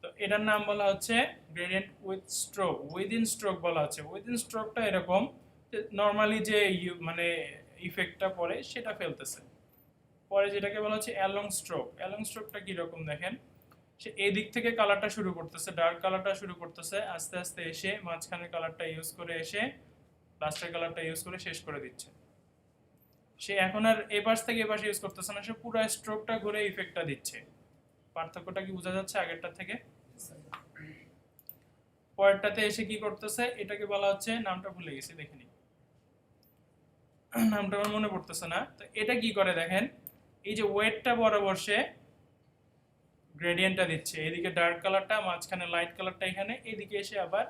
তো এটার নাম বলা হচ্ছে gradient with stroke, within stroke বলা হচ্ছে। উইদিন স্ট্রোকটা এরকম যে নর্মালি যে মানে ইফেক্টটা পড়ে সেটা ফেলতেছে। পরে যেটাকে বলা হচ্ছে অ্যালং স্ট্রোক। অ্যালং স্ট্রোকটা কীরকম দেখেন, সে এই দিক থেকে কালারটা শুরু করতেছে, ডার্ক কালারটা শুরু করতেছে, আস্তে আস্তে এসে মাঝখানের কালারটা ইউজ করে এসে লাস্টের কালারটা ইউজ করে শেষ করে দিচ্ছে। সে এখন আর এ পাশ থেকে এ পাশে ইউজ করতেছে না, সে পুরো স্ট্রোকটা ঘুরে ইফেক্টটা দিচ্ছে। পার্থক্যটা কি বোঝা যাচ্ছে আগেরটা থেকে? পরেরটাতে এসে কি করতেছে, এটাকে বলা হচ্ছে, নামটা ভুলে গেছি দেখিনি, নামটা আমার মনে পড়তেছে না। তো এটা কি করে দেখেন, এই যে ওয়েটটা বরাবর সে গ্রেডিয়েন্টটা দিচ্ছে, এদিকে ডার্ক কালারটা, মাঝখানে লাইট কালারটা এখানে, এদিকে এসে আবার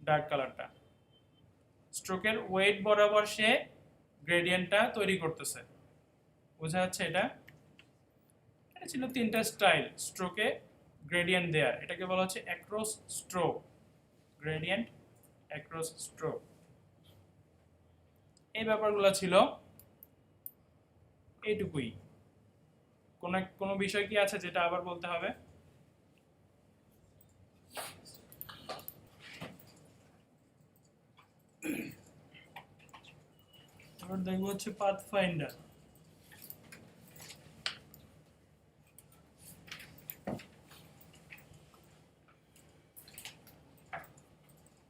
ডার্ক কালারটা। স্ট্রোকের ওয়েট বরাবর সে গ্রেডিয়েন্টটা তৈরি করতেছে। বোঝা যাচ্ছে? এটা এটা ছিল তিনটা স্টাইল স্ট্রোকে গ্রেডিয়েন্ট দেয়ার। এটাকে বলা হচ্ছে across stroke, gradient across stroke. এই ব্যাপারগুলো ছিল, এইটুকুই। কোনো বিষয় কি আছে যেটা আবার বলতে হবে? এবার দেখবো হচ্ছে পাথ ফাইন্ডার।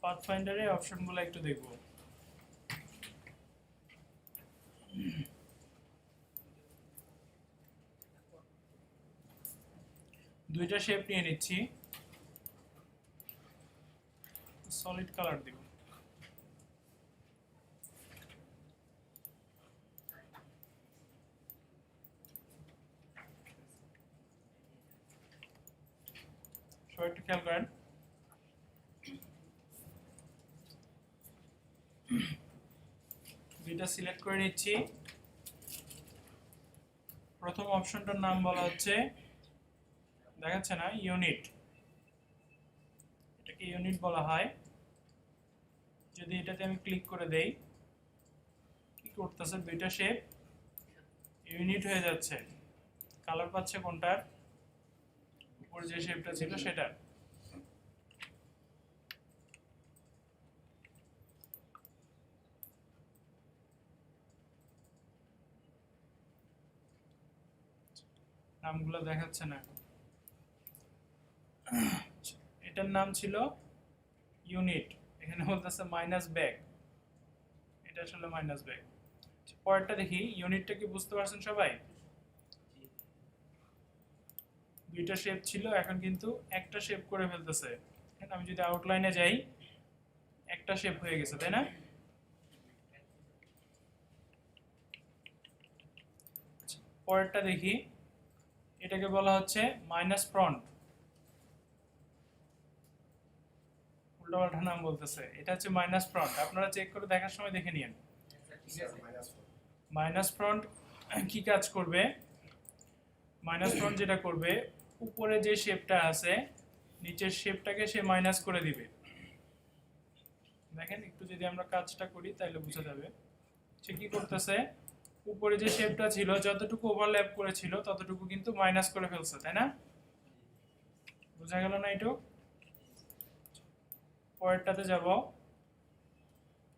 পাথ ফাইন্ডারের অপশনগুলো একটু দেখবো। দুইটা শেপ নিয়ে নিচ্ছি, সলিড কালার দিব। খেয়াল করেন দুইটা সিলেক্ট করে নিচ্ছি প্রথম অপশনটার নাম বলা হচ্ছে দেখাচ্ছে না ইউনিট এটাকে ইউনিট বলা হয় যদি এটাতে আমি ক্লিক করে দেই কি করতেছে দুইটা শেপ ইউনিট হয়ে যাচ্ছে কালার পাচ্ছে কোনটার উপরে যে শেপটা ছিল সেটার নামগুলো দেখাচ্ছে না এটার নাম ছিল ইউনিট এখানে বলতেছে মাইনাস ব্যাক এটা আসলে মাইনাস ব্যাক পরেরটা দেখি ইউনিটটা কি বুঝতে পারছেন সবাই দুইটা শেপ ছিল এখন কিন্তু একটা শেপ করে ফেলতেছে আমি যদি আউটলাইনে যাই একটা শেপ হয়ে গেছে তাই না পরেরটা দেখি এটাকে বলা হচ্ছে মাইনাস ফ্রন্ট উল্টোপাল্টা নাম বলতেছে এটা হচ্ছে মাইনাস ফ্রন্ট আপনারা চেক করে দেখার সময় দেখে নিন মাইনাস ফ্রন্ট কি কাজ করবে মাইনাস ফ্রন্ট যেটা করবে উপরে যে শেপটা আছে নিচের শেপটাকে সে মাইনাস করে দিবে দেখেন একটু যদি আমরা কাজটা করি তাহলে বোঝা যাবে সে কি করতেছে উপরে যে শেপটা ছিল যতটুকু ওভারল্যাপ করেছিল ততটুকু কিন্তু মাইনাস করে ফেলছে তাই না বোঝা গেল না এটুক পরেরটাতে যাব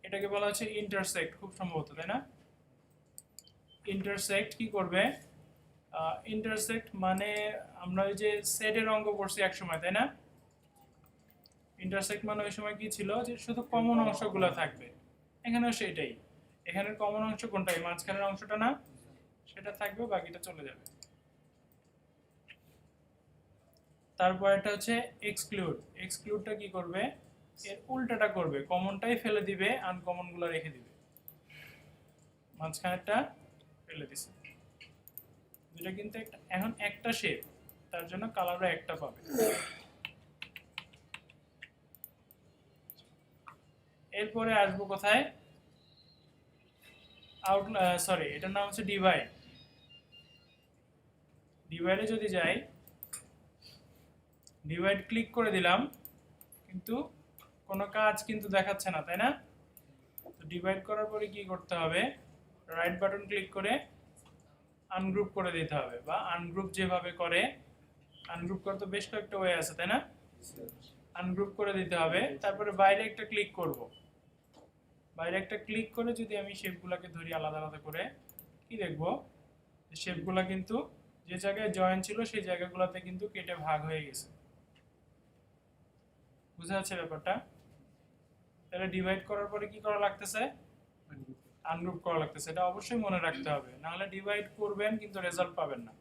এটাকে বলা হচ্ছে ইন্টারসেক্ট খুব সম্ভবত তাই না ইন্টারসেক্ট কি করবে ইন্টারসেক্ট মানে আমরা ওই যে সেটের অঙ্ক করছি এক সময় তাই না ইন্টারসেক্ট মানে ওই সময় কি ছিল যে শুধু কমন অংশগুলো থাকবে এখানেও সেটাই এখানের কমন অংশ কোনটা এই মাঝখানের অংশটা না সেটা থাকবে বাকিটা চলে যাবে তারপর এটা হচ্ছে এক্সক্লুড এক্সক্লুডটা কি করবে এর উল্টাটা করবে কমনটাই ফেলে দিবে আনকমন গুলো রেখে দিবে মাঝখানেরটা ফেলে দিছে দুটো কিন্তু এখন একটা শেপ তার জন্য কালারও একটা পাবে এরপরে আসবো কোথায় আউট সরি এটার নাম হচ্ছে ডিভাইড ডিভাইডে যদি যাই ডিভাইড ক্লিক করে দিলাম কিন্তু কোনো কাজ কিন্তু দেখাচ্ছে না তাই না তো ডিভাইড করার পরে কি করতে হবে রাইট বাটন ক্লিক করে আনগ্রুপ করে দিতে হবে বা আনগ্রুপ যেভাবে করে আনগ্রুপ করতে বেশ কয়েকটা ওয়ে আছে তাই না আনগ্রুপ করে দিতে হবে তারপরে বাইরে একটা ক্লিক করব বাইরে একটা ক্লিক করে যদি আমি শেপগুলোকে ধরি আলাদা আলাদা করে কি দেখব শেপগুলো কিন্তু যে জায়গায় জয়েন ছিল সেই জায়গাগুলোতে কিন্তু কেটে ভাগ হয়ে গেছে বুঝা যাচ্ছে ব্যাপারটা তাহলে ডিভাইড করার পরে কি করা লাগতেছে আনগ্রুপ করা লাগতেছে এটা অবশ্যই মনে রাখতে হবে নাহলে ডিভাইড করবেন কিন্তু রেজাল্ট পাবেন না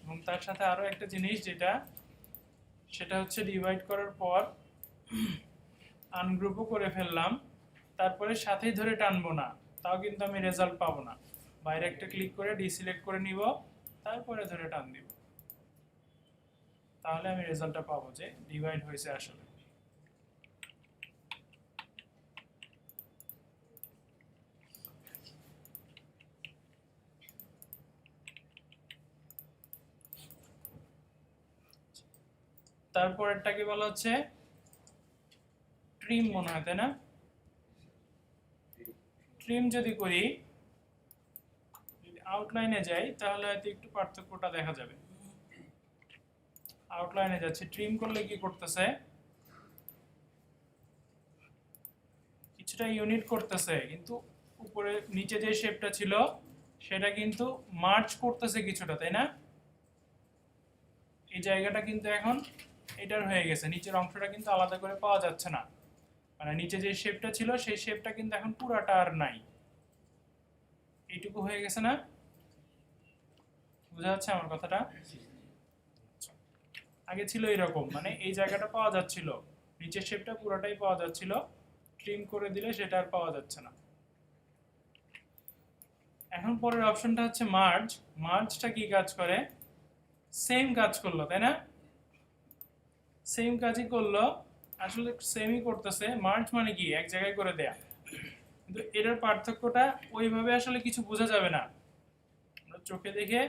এবং তার সাথে আরো একটা জিনিস যেটা সেটা হচ্ছে ডিভাইড করার পর আনগ্রুপও করে ফেললাম তারপরে সাথেই ধরে টানবো না তাও কিন্তু আমি রেজাল্ট পাবো না বাইরে একটা ক্লিক করে ডিসিলেক্ট করে নিব তারপরে ধরে টান দিব তাহলে আমি রেজাল্টটা পাবো যে ডিভাইড হয়েছে আসলে তারপরেরটাকে বলা হচ্ছে ট্রিম মনে হয় তাই না ট্রিম যদি করি যদি আউটলাইনে যাই তাহলে হয়তো একটু পার্থক্যটা দেখা যাবে আউটলাইনে যাচ্ছে ট্রিম করলে কি করতেছে কিছুটা ইউনিট করতেছে কিন্তু উপরে নিচে যে শেপটা ছিল সেটা কিন্তু মার্চ করতেছে কিছুটা তাই না এই জায়গাটা কিন্তু এখন এটার হয়ে গেছে নিচের অংশটা কিন্তু আলাদা করে পাওয়া যাচ্ছে না মানে নিচে যে শেপটা ছিল সেই শেপটা কিন্তু এখন পুরাটা আর নাই এইটুকু হয়ে গেছে না বোঝা যাচ্ছে আমার কথাটা আগে ছিল এরকম মানে এই জায়গাটা পাওয়া যাচ্ছিল নিচের শেপটা পুরোটাই পাওয়া যাচ্ছিল ট্রিম করে দিলে সেটা আর পাওয়া যাচ্ছে না এখন পরের অপশনটা হচ্ছে মার্জ মার্জটা কি কাজ করে সেম কাজ করলো তাই না সেম কাজই করলো, আসলে সেমই করতেছে। মার্জ মানে কি এক জায়গায় করে দেয়া, কিন্তু এটার পার্থক্যটা ওইভাবে আসলে কিছু বোঝা যাবে না, আমরা চোখে দেখে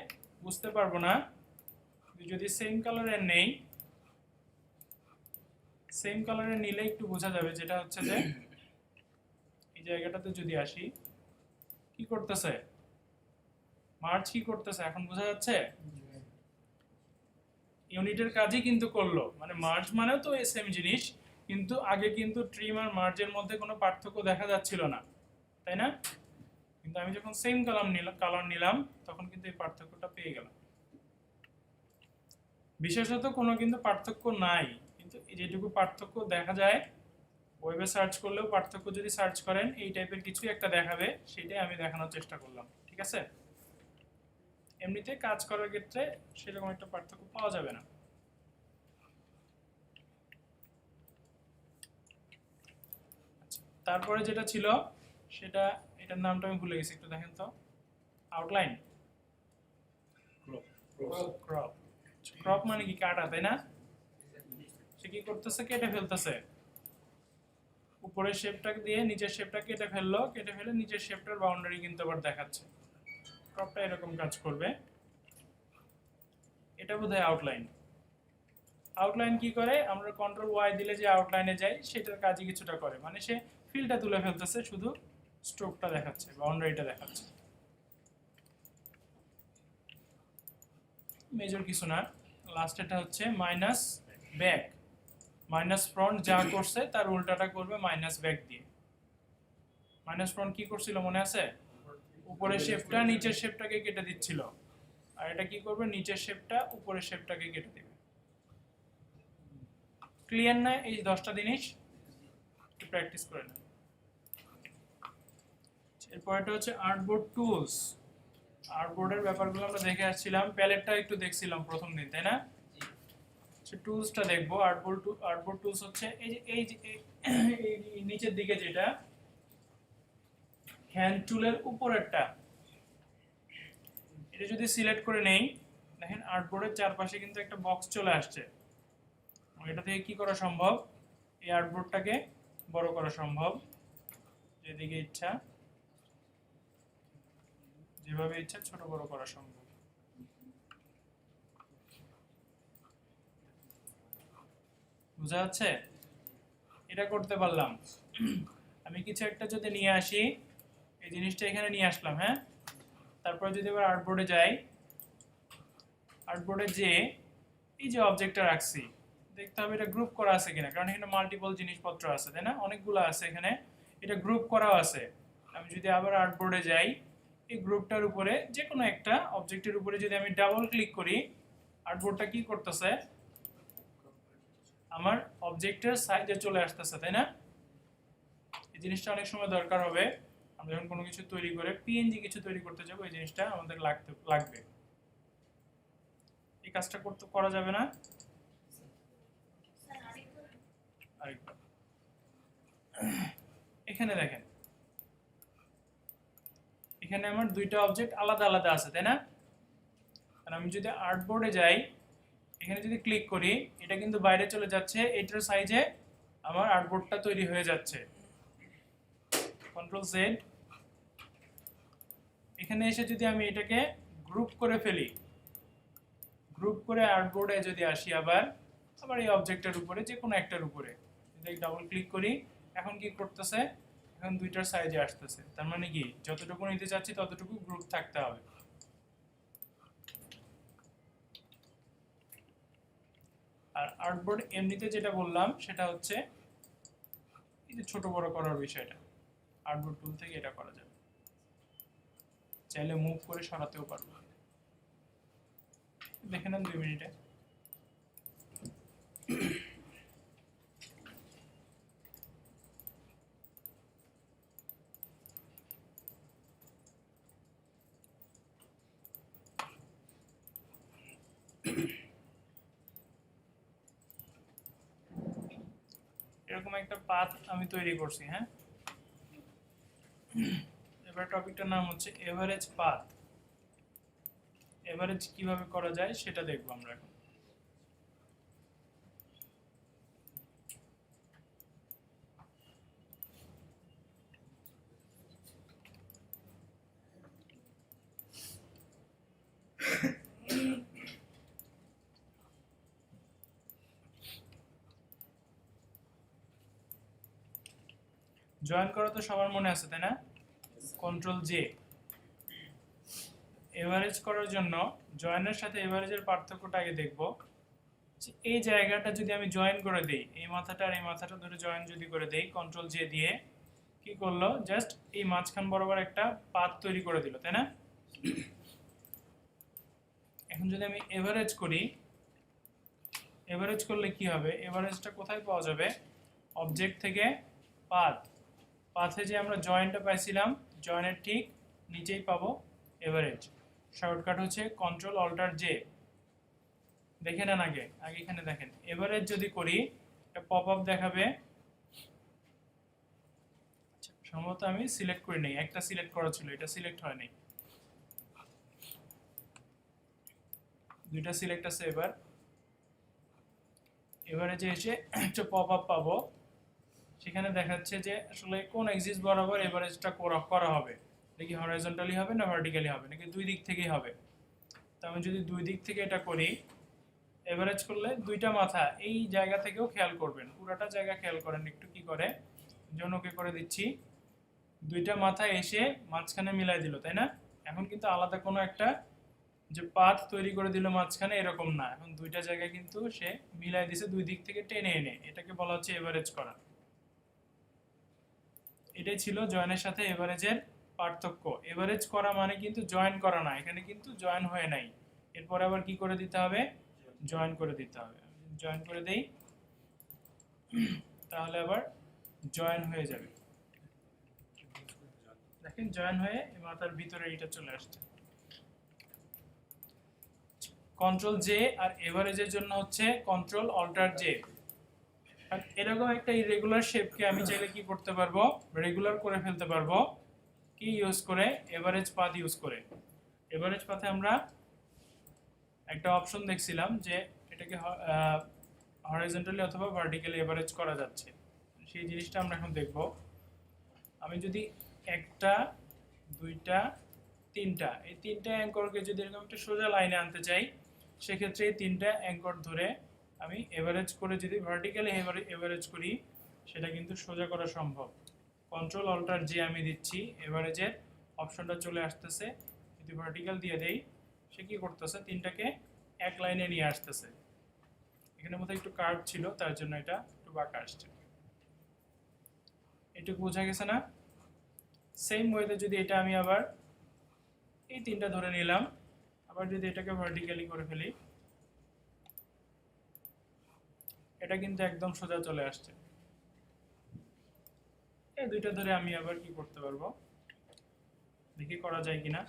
বুঝতে পারবো না। যদি সেম কালারের নেই, সেম কালারের নিলে একটু বোঝা যাবে, যেটা হচ্ছে যে এই জায়গাটাতে যদি আসি, কি করতেছে মার্জ, কি করতেছে এখন বোঝা যাচ্ছে। ইউনিটের কাজই কিন্তু করলো, মানে মার্জ মানে তো সেম জিনিস, কিন্তু আগে কিন্তু ট্রিম আর মার্জের মধ্যে কোনো পার্থক্য দেখা যাচ্ছিল না, তাই না? কিন্তু আমি যখন সেম কালার নিলাম তখন কিন্তু এই পার্থক্যটা পেয়ে গেলাম। বিশেষত কোনো কিন্তু পার্থক্য নাই, কিন্তু এই যেটুকু পার্থক্য দেখা যায়, ওয়েবে সার্চ করলেও পার্থক্য যদি সার্চ করেন এই টাইপের কিছু একটা দেখাবে, সেটাই আমি দেখানোর চেষ্টা করলাম, ঠিক আছে? এমনিতে কাজ করার ক্ষেত্রে সেরকম একটা পার্থক্য পাওয়া যাবে না। তারপরে যেটা ছিল সেটা, এটার নামটা আমি ভুলে গেছি, একটু দেখেন তো। Outline, crop. ক্রপ মানে কি কাটা, তাই না? সে কি করতেছে, কেটে ফেলতেছে। উপরের শেপটা দিয়ে নিচের শেপটা কেটে ফেললো, কেটে ফেলে নিচের শেপটার বাউন্ডারি কিন্তু আবার দেখাচ্ছে। ক্রপটা এরকম কাজ করবে। এটা বোধহয় আউটলাইন। আউটলাইন কি করে, আমরা কন্ট্রোল ওয়াই দিলে যে আউটলাইনে যাই সেটার কাজই কিছুটা করে, মানে সে ফিলটা তুলে ফেলতেছে, শুধু স্ট্রোকটা দেখাচ্ছে, বাউন্ডারিটা দেখাচ্ছে। মেজর কিছু না। লাস্টেরটা হচ্ছে মাইনাস ব্যাক। মাইনাস ফ্রন্ট যা করছে তার উল্টাটা করবে মাইনাস ব্যাক দিয়ে। মাইনাস ফ্রন্ট কি করছিল মনে আছে? উপরের শেপটা নিচের শেপটাকে কেটে দিচ্ছিল, আর এটা কি করবে, নিচের শেপটা উপরের শেপটাকে কেটে দিবে। ক্লিয়ার না এই 10টা জিনিস? একটু প্র্যাকটিস করে নেন। এরপরটা হচ্ছে আর্টবোর্ড টুলস। আর্টবোর্ডের ব্যাপারগুলো আমরা দেখে আসছিলাম, প্যালেটটা একটু দেখছিলাম প্রথম দিন, তাই না? টুলসটা দেখবো। আর্টবোর্ড টুলস হচ্ছে এই নিচের দিকে যেটা হ্যান্ড টুলের উপরেরটা, এটা যদি সিলেক্ট করে নেই, দেখেন আর্টবোর্ডের চারপাশে কিন্তু একটা বক্স চলে আসছে। এটা থেকে কি করা সম্ভব, এই আর্টবোর্ডটাকে বড় করা সম্ভব, যেদিকে ইচ্ছা, যেভাবে ইচ্ছা ছোট বড় করা সম্ভব। বুঝা যাচ্ছে? এটা করতে পারলাম। আমি কিছু একটা যদি নিয়ে আসি, এই জিনিসটা এখানে নিয়ে আসলাম, হ্যাঁ? তারপরে যদি আবার আর্টবোর্ডে যাই, আর্টবোর্ডে যে এই যে অবজেক্টটা রাখছি, দেখতে হবে এটা গ্রুপ করা আছে কিনা, কারণ এখানে মাল্টিপল জিনিসপত্র আছে, তাই না? অনেকগুলো আছে এখানে, এটা গ্রুপ করাও আছে। আমি যদি আবার আর্টবোর্ডে যাই, এই গ্রুপটার উপরে যে কোনো একটা অবজেক্টের উপরে যদি আমি ডাবল ক্লিক করি, আর্টবোর্ডটা কি করতেছে, আমার অবজেক্টের সাইজে চলে আসতেছে, তাই না? এই জিনিসটা অনেক সময় দরকার হবে, আমরা যখন কোনো কিছু তৈরি করে পিএনজি কিছু তৈরি করতে যাবো, এই জিনিসটা আমাদের লাগবে। এই কাজটা করা যাবে না? আরেকবার এখানে দেখেন, এখানে আমার দুইটা অবজেক্ট আলাদা আলাদা আছে, তাই না? আর আমি যদি আর্টবোর্ডে যাই, এখানে যদি ক্লিক করি, এটা কিন্তু বাইরে চলে যাচ্ছে, এটার সাইজে আমার আর্টবোর্ডটা তৈরি হয়ে যাচ্ছে। Control Z. এখানে এসে যদি আমি এটাকে গ্রুপ করে ফেলি, গ্রুপ করে আর্টবোর্ডে যদি আসি, আবার এই অবজেক্টের উপরে যে কোনো একটার উপরে যদি ডাবল ক্লিক করি, এখন কি করতেছে, এখন দুইটার সাইজে আসতেছে। তার মানে কি, যতটুকু নিতে চাচ্ছি ততটুকু গ্রুপ থাকতে হবে। আর আর্টবোর্ড এমনিতে যেটা বললাম সেটা হচ্ছে এই যে ছোট বড় করার বিষয়টা, আর্টবোর্ড টুল থেকে এটা করা যাবে, চাইলে মুভ করে সরাতেও পারবো। দেখে নেন 2 মিনিটে। এরকম একটা পাথ আমি তৈরি করছি, হ্যাঁ? এবার টপিকটার নাম হচ্ছে এভারেজ পাথ। এভারেজ কিভাবে করা যায় সেটা দেখবো আমরা এখন। জয়েন করা তো সবার মনে আছে তাই না? Control J. এভারেজ করার জন্য জয়েনের সাথে এভারেজের পার্থক্যটা আগে দেখব। এই জায়গাটা যদি আমি জয়েন করে দেই, এই মাথাটা আর এই মাথাটা ধরে জয়েন যদি করে দেই কন্ট্রোল জে দিয়ে, কি করলো, জাস্ট এই মাঝখান বরাবর একটা পাথ তৈরি করে দিল, তাই না? এখন যদি আমি এভারেজ করি, এভারেজ করলে কি হবে, এভারেজটা কোথায় পাওয়া যাবে? অবজেক্ট থেকে পাথ, পাথে যে আমরা জয়েনটা পাইছিলাম জয়েনের ঠিক নিচেই পাবো এভারেজ। শর্টকাট হচ্ছে কন্ট্রোল অল্টার জে। দেখে নেন আগে এখানে দেখেন, এভারেজ যদি করি একটা পপ আপ দেখাবে। সম্ভবত আমি সিলেক্ট করি নাই, একটা সিলেক্ট করা ছিল, এটা সিলেক্ট হয় নাই, দুইটা সিলেক্ট আছে। এবারে যে এসে একটা পপ আপ পাবো, সেখানে দেখাচ্ছে যে আসলে কোন এক্সিস বরাবর এভারেজটা করা হবে, দেখি হরাইজন্টালি হবে না ভার্টিক্যালি হবে নাকি দুই দিক থেকেই হবে। তো আমি যদি দুই দিক থেকে এটা করি, এভারেজ করলে দুইটা মাথা এই জায়গা থেকেও খেয়াল করবেন, পুরাটা জায়গা খেয়াল করেন একটু কি করে, জনকে করে দিচ্ছি, দুইটা মাথা এসে মাঝখানে মিলাই দিল, তাই না? এখন কিন্তু আলাদা কোনো একটা যে পাথ তৈরি করে দিল মাঝখানে এরকম না, এখন দুইটা জায়গায় কিন্তু সে মিলাই দিছে দুই দিক থেকে টেনে এনে, এটাকে বলা হচ্ছে এভারেজ করা। এটাই ছিল জয়েনের সাথে এভারেজের পার্থক্য। এভারেজ করা মানে কিন্তু জয়েন করা না, এখানে কিন্তু জয়েন হয়ে নাই, এরপর আবার কি করে দিতে হবে, জয়েন করে দিতে হবে। জয়েন করে দেই, তাহলে আবার জয়েন হয়ে যাবে। দেখেন জয়েন হয়ে মাথার ভিতরে এটা চলে আসছে। কন্ট্রোল জে আর এভারেজের জন্য হচ্ছে কন্ট্রোল অল্টার জে। আর এরকম একটা ইরেগুলার শেপকে আমি চাইলে কি করতে পারবো, রেগুলার করে ফেলতে পারবো, কি ইউজ করে, এভারেজ পাথ ইউজ করে। এভারেজ পাথে আমরা একটা অপশন দেখছিলাম যে এটাকে হরাইজন্টালি অথবা ভার্টিক্যালি এভারেজ করা যাচ্ছে, সেই জিনিসটা আমরা এখন দেখব। আমি যদি একটা, দুইটা, তিনটা, এই তিনটা অ্যাঙ্করকে যদি এরকম একটা সোজা লাইনে আনতে চাই, সেক্ষেত্রে এই তিনটা অ্যাঙ্কর ধরে আমি এভারেজ করে যদি ভার্টিক্যালি এভারেজ করি, সেটা কিন্তু সোজা করা সম্ভব। কন্ট্রোল অল্টার যে আমি দিচ্ছি, এভারেজের অপশনটা চলে আসতেছে, যদি ভার্টিক্যাল দিয়ে দেই, সে কি করতেছে, তিনটাকে এক লাইনে নিয়ে আসতেছে। এখানে মধ্যে একটু কার্ভ ছিল, তার জন্য এটা একটু বাঁকা আসছে। এটুকু বোঝা গেছে না? সেম ওয়েতে যদি এটা আমি আবার এই তিনটা ধরে নিলাম, আবার যদি এটাকে ভার্টিক্যালি করে ফেলি, এটা কিন্তু একদম সোজা চলে আসছে। এই দুইটা ধরে আমি আবার কি করতে পারবো, দেখি করা যায় কিনা।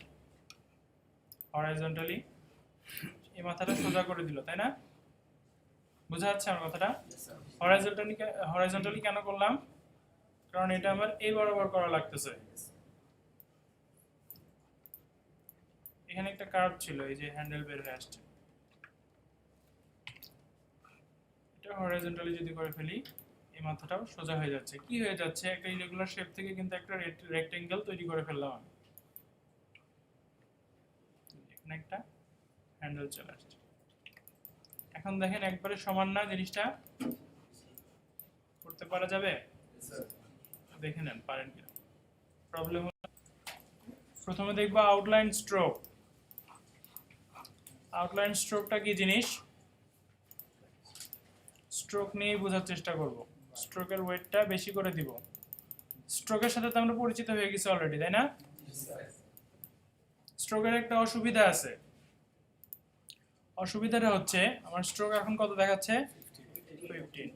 হরাইজন্টালি এই মাথাটা সোজা করে দিল, তাই না? বোঝা যাচ্ছে আমার কথাটা? হরাইজন্টালি কেন করলাম, কারণ এটা আমার এই বরাবর করা লাগতেছে। এখানে একটা কার্ভ ছিল, এই যে হ্যান্ডেল বের হয়ে আসছে, এটা হরাইজন্টালি যদি করে ফেলি, এই মাথাটাও সোজা হয়ে যাচ্ছে। কি হয়ে যাচ্ছে, একটা ইরেগুলার শেপ থেকে কিন্তু একটা রেক্টেঙ্গেল তৈরি করে ফেললাম আমি। এখানে একটা হ্যান্ডেল চলে আসছে। এখন দেখেন একবারে সমান না, জিনিসটা করতে পারা যাবে? দেখে নেন পারেন কিনা। প্রবলেম হলো, প্রথমে দেখবা আউটলাইন স্ট্রোক। আউটলাইন স্ট্রোকটা কি জিনিস, স্ট্রোক নিয়ে বোঝার চেষ্টা করব। স্ট্রোকের ওয়েটটা বেশি করে দিব। স্ট্রোকের সাথে তো আমরা পরিচিত হয়ে গেছি অলরেডি, তাই না? স্ট্রোকের একটা অসুবিধা আছে, অসুবিধাটা হচ্ছে আমার স্ট্রোক এখন কত দেখাচ্ছে, 15।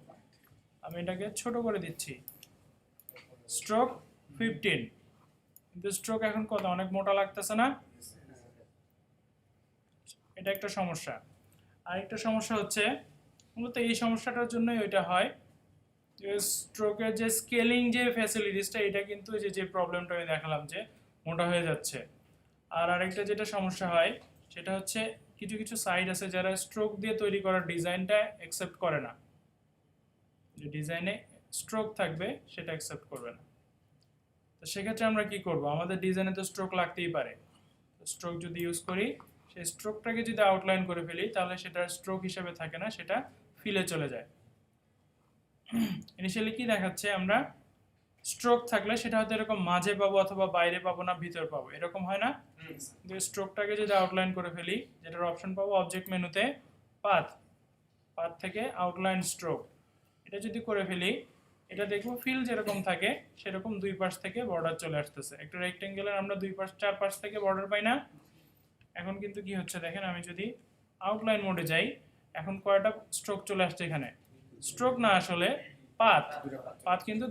আমি এটাকে ছোট করে দিচ্ছি, স্ট্রোক 15, কিন্তু স্ট্রোক এখন কত, অনেক মোটা লাগতেছে না? এটা একটা সমস্যা। আরেকটা সমস্যা হচ্ছে, মূলত এই সমস্যাটার জন্যই ওইটা হয়, যে স্ট্রোকের যে স্কেলিং যে ফ্যাসিলিটিসটা, এটা কিন্তু যে প্রবলেমটা আমি দেখালাম যে মোটা হয়ে যাচ্ছে। আর আরেকটা যেটা সমস্যা হয়, সেটা হচ্ছে কিছু কিছু সাইট আছে যারা স্ট্রোক দিয়ে তৈরি করা ডিজাইনটা অ্যাকসেপ্ট করে না, যে ডিজাইনে স্ট্রোক থাকবে সেটা অ্যাকসেপ্ট করবে না। তো সেক্ষেত্রে আমরা কি করব, আমাদের ডিজাইনে তো স্ট্রোক লাগতেই পারে। স্ট্রোক যদি ইউজ করি, সেই স্ট্রোকটাকে যদি আউটলাইন করে ফেলি, তাহলে সেটা স্ট্রোক হিসেবে থাকে না, সেটা ফিলে চলে যায়। ইনিশিয়ালি কি দেখাচ্ছে, আমরা স্ট্রোক থাকলে সেটা হয়তো এরকম মাঝে পাবো অথবা বাইরে পাবো না ভিতর পাবো, এরকম হয় না? কিন্তু স্ট্রোকটাকে যদি আউটলাইন করে ফেলি, যেটার অপশন পাবো অবজেক্ট মেনুতে পাথ, পাথ থেকে আউটলাইন স্ট্রোক, এটা যদি করে ফেলি, এটা দেখবো ফিল যেরকম থাকে সেরকম দুই পাশ থেকে বর্ডার চলে আসতেছে। একটা রেক্টেঙ্গেলের আমরা দুই পাশ চার পাশ থেকে বর্ডার পাই না? এখন কিন্তু কি হচ্ছে দেখেন, আমি যদি আউটলাইন মোডে যাই, এখন কয়টা স্ট্রোক চলে আসছে এখানে? স্ট্রোক না, আসলে পাথ। পাথ কিন্তু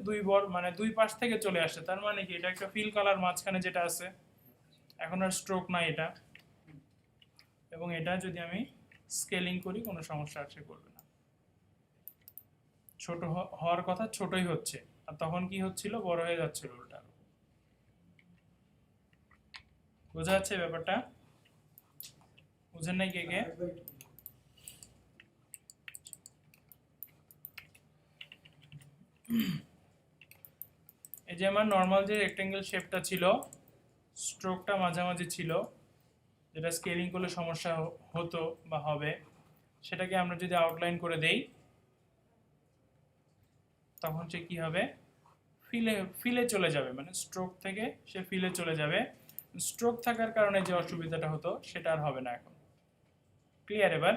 মানে দুই পাশ থেকে চলে আসছে, তার মানে কি এটা একটা ফিল কালার মাঝখানে যেটা আছে, এখন আর স্ট্রোক নাই এটা। এবং এটা যদি আমি স্কেলিং করি কোনো সমস্যা আসে করবে না, ছোট হওয়ার কথা ছোটই হচ্ছে, আর তখন কি হচ্ছিল, বড় হয়ে যাচ্ছিল ওটা। বোঝা যাচ্ছে ব্যাপারটা? বুঝেন নাই কে কে? এই যে আমার নর্মাল যে রেক্টেঙ্গেল শেপটা ছিল, স্ট্রোকটা মাঝামাঝি ছিল, যেটা স্কেলিং করলে সমস্যা হতো বা হবে, সেটাকে আমরা যদি আউটলাইন করে দেই, তখন সে কি হবে, ফিলে ফিলে চলে যাবে, মানে স্ট্রোক থেকে সে ফিলে চলে যাবে। স্ট্রোক থাকার কারণে যে অসুবিধাটা হতো সেটা আর হবে না এখন। ক্লিয়ার এবার?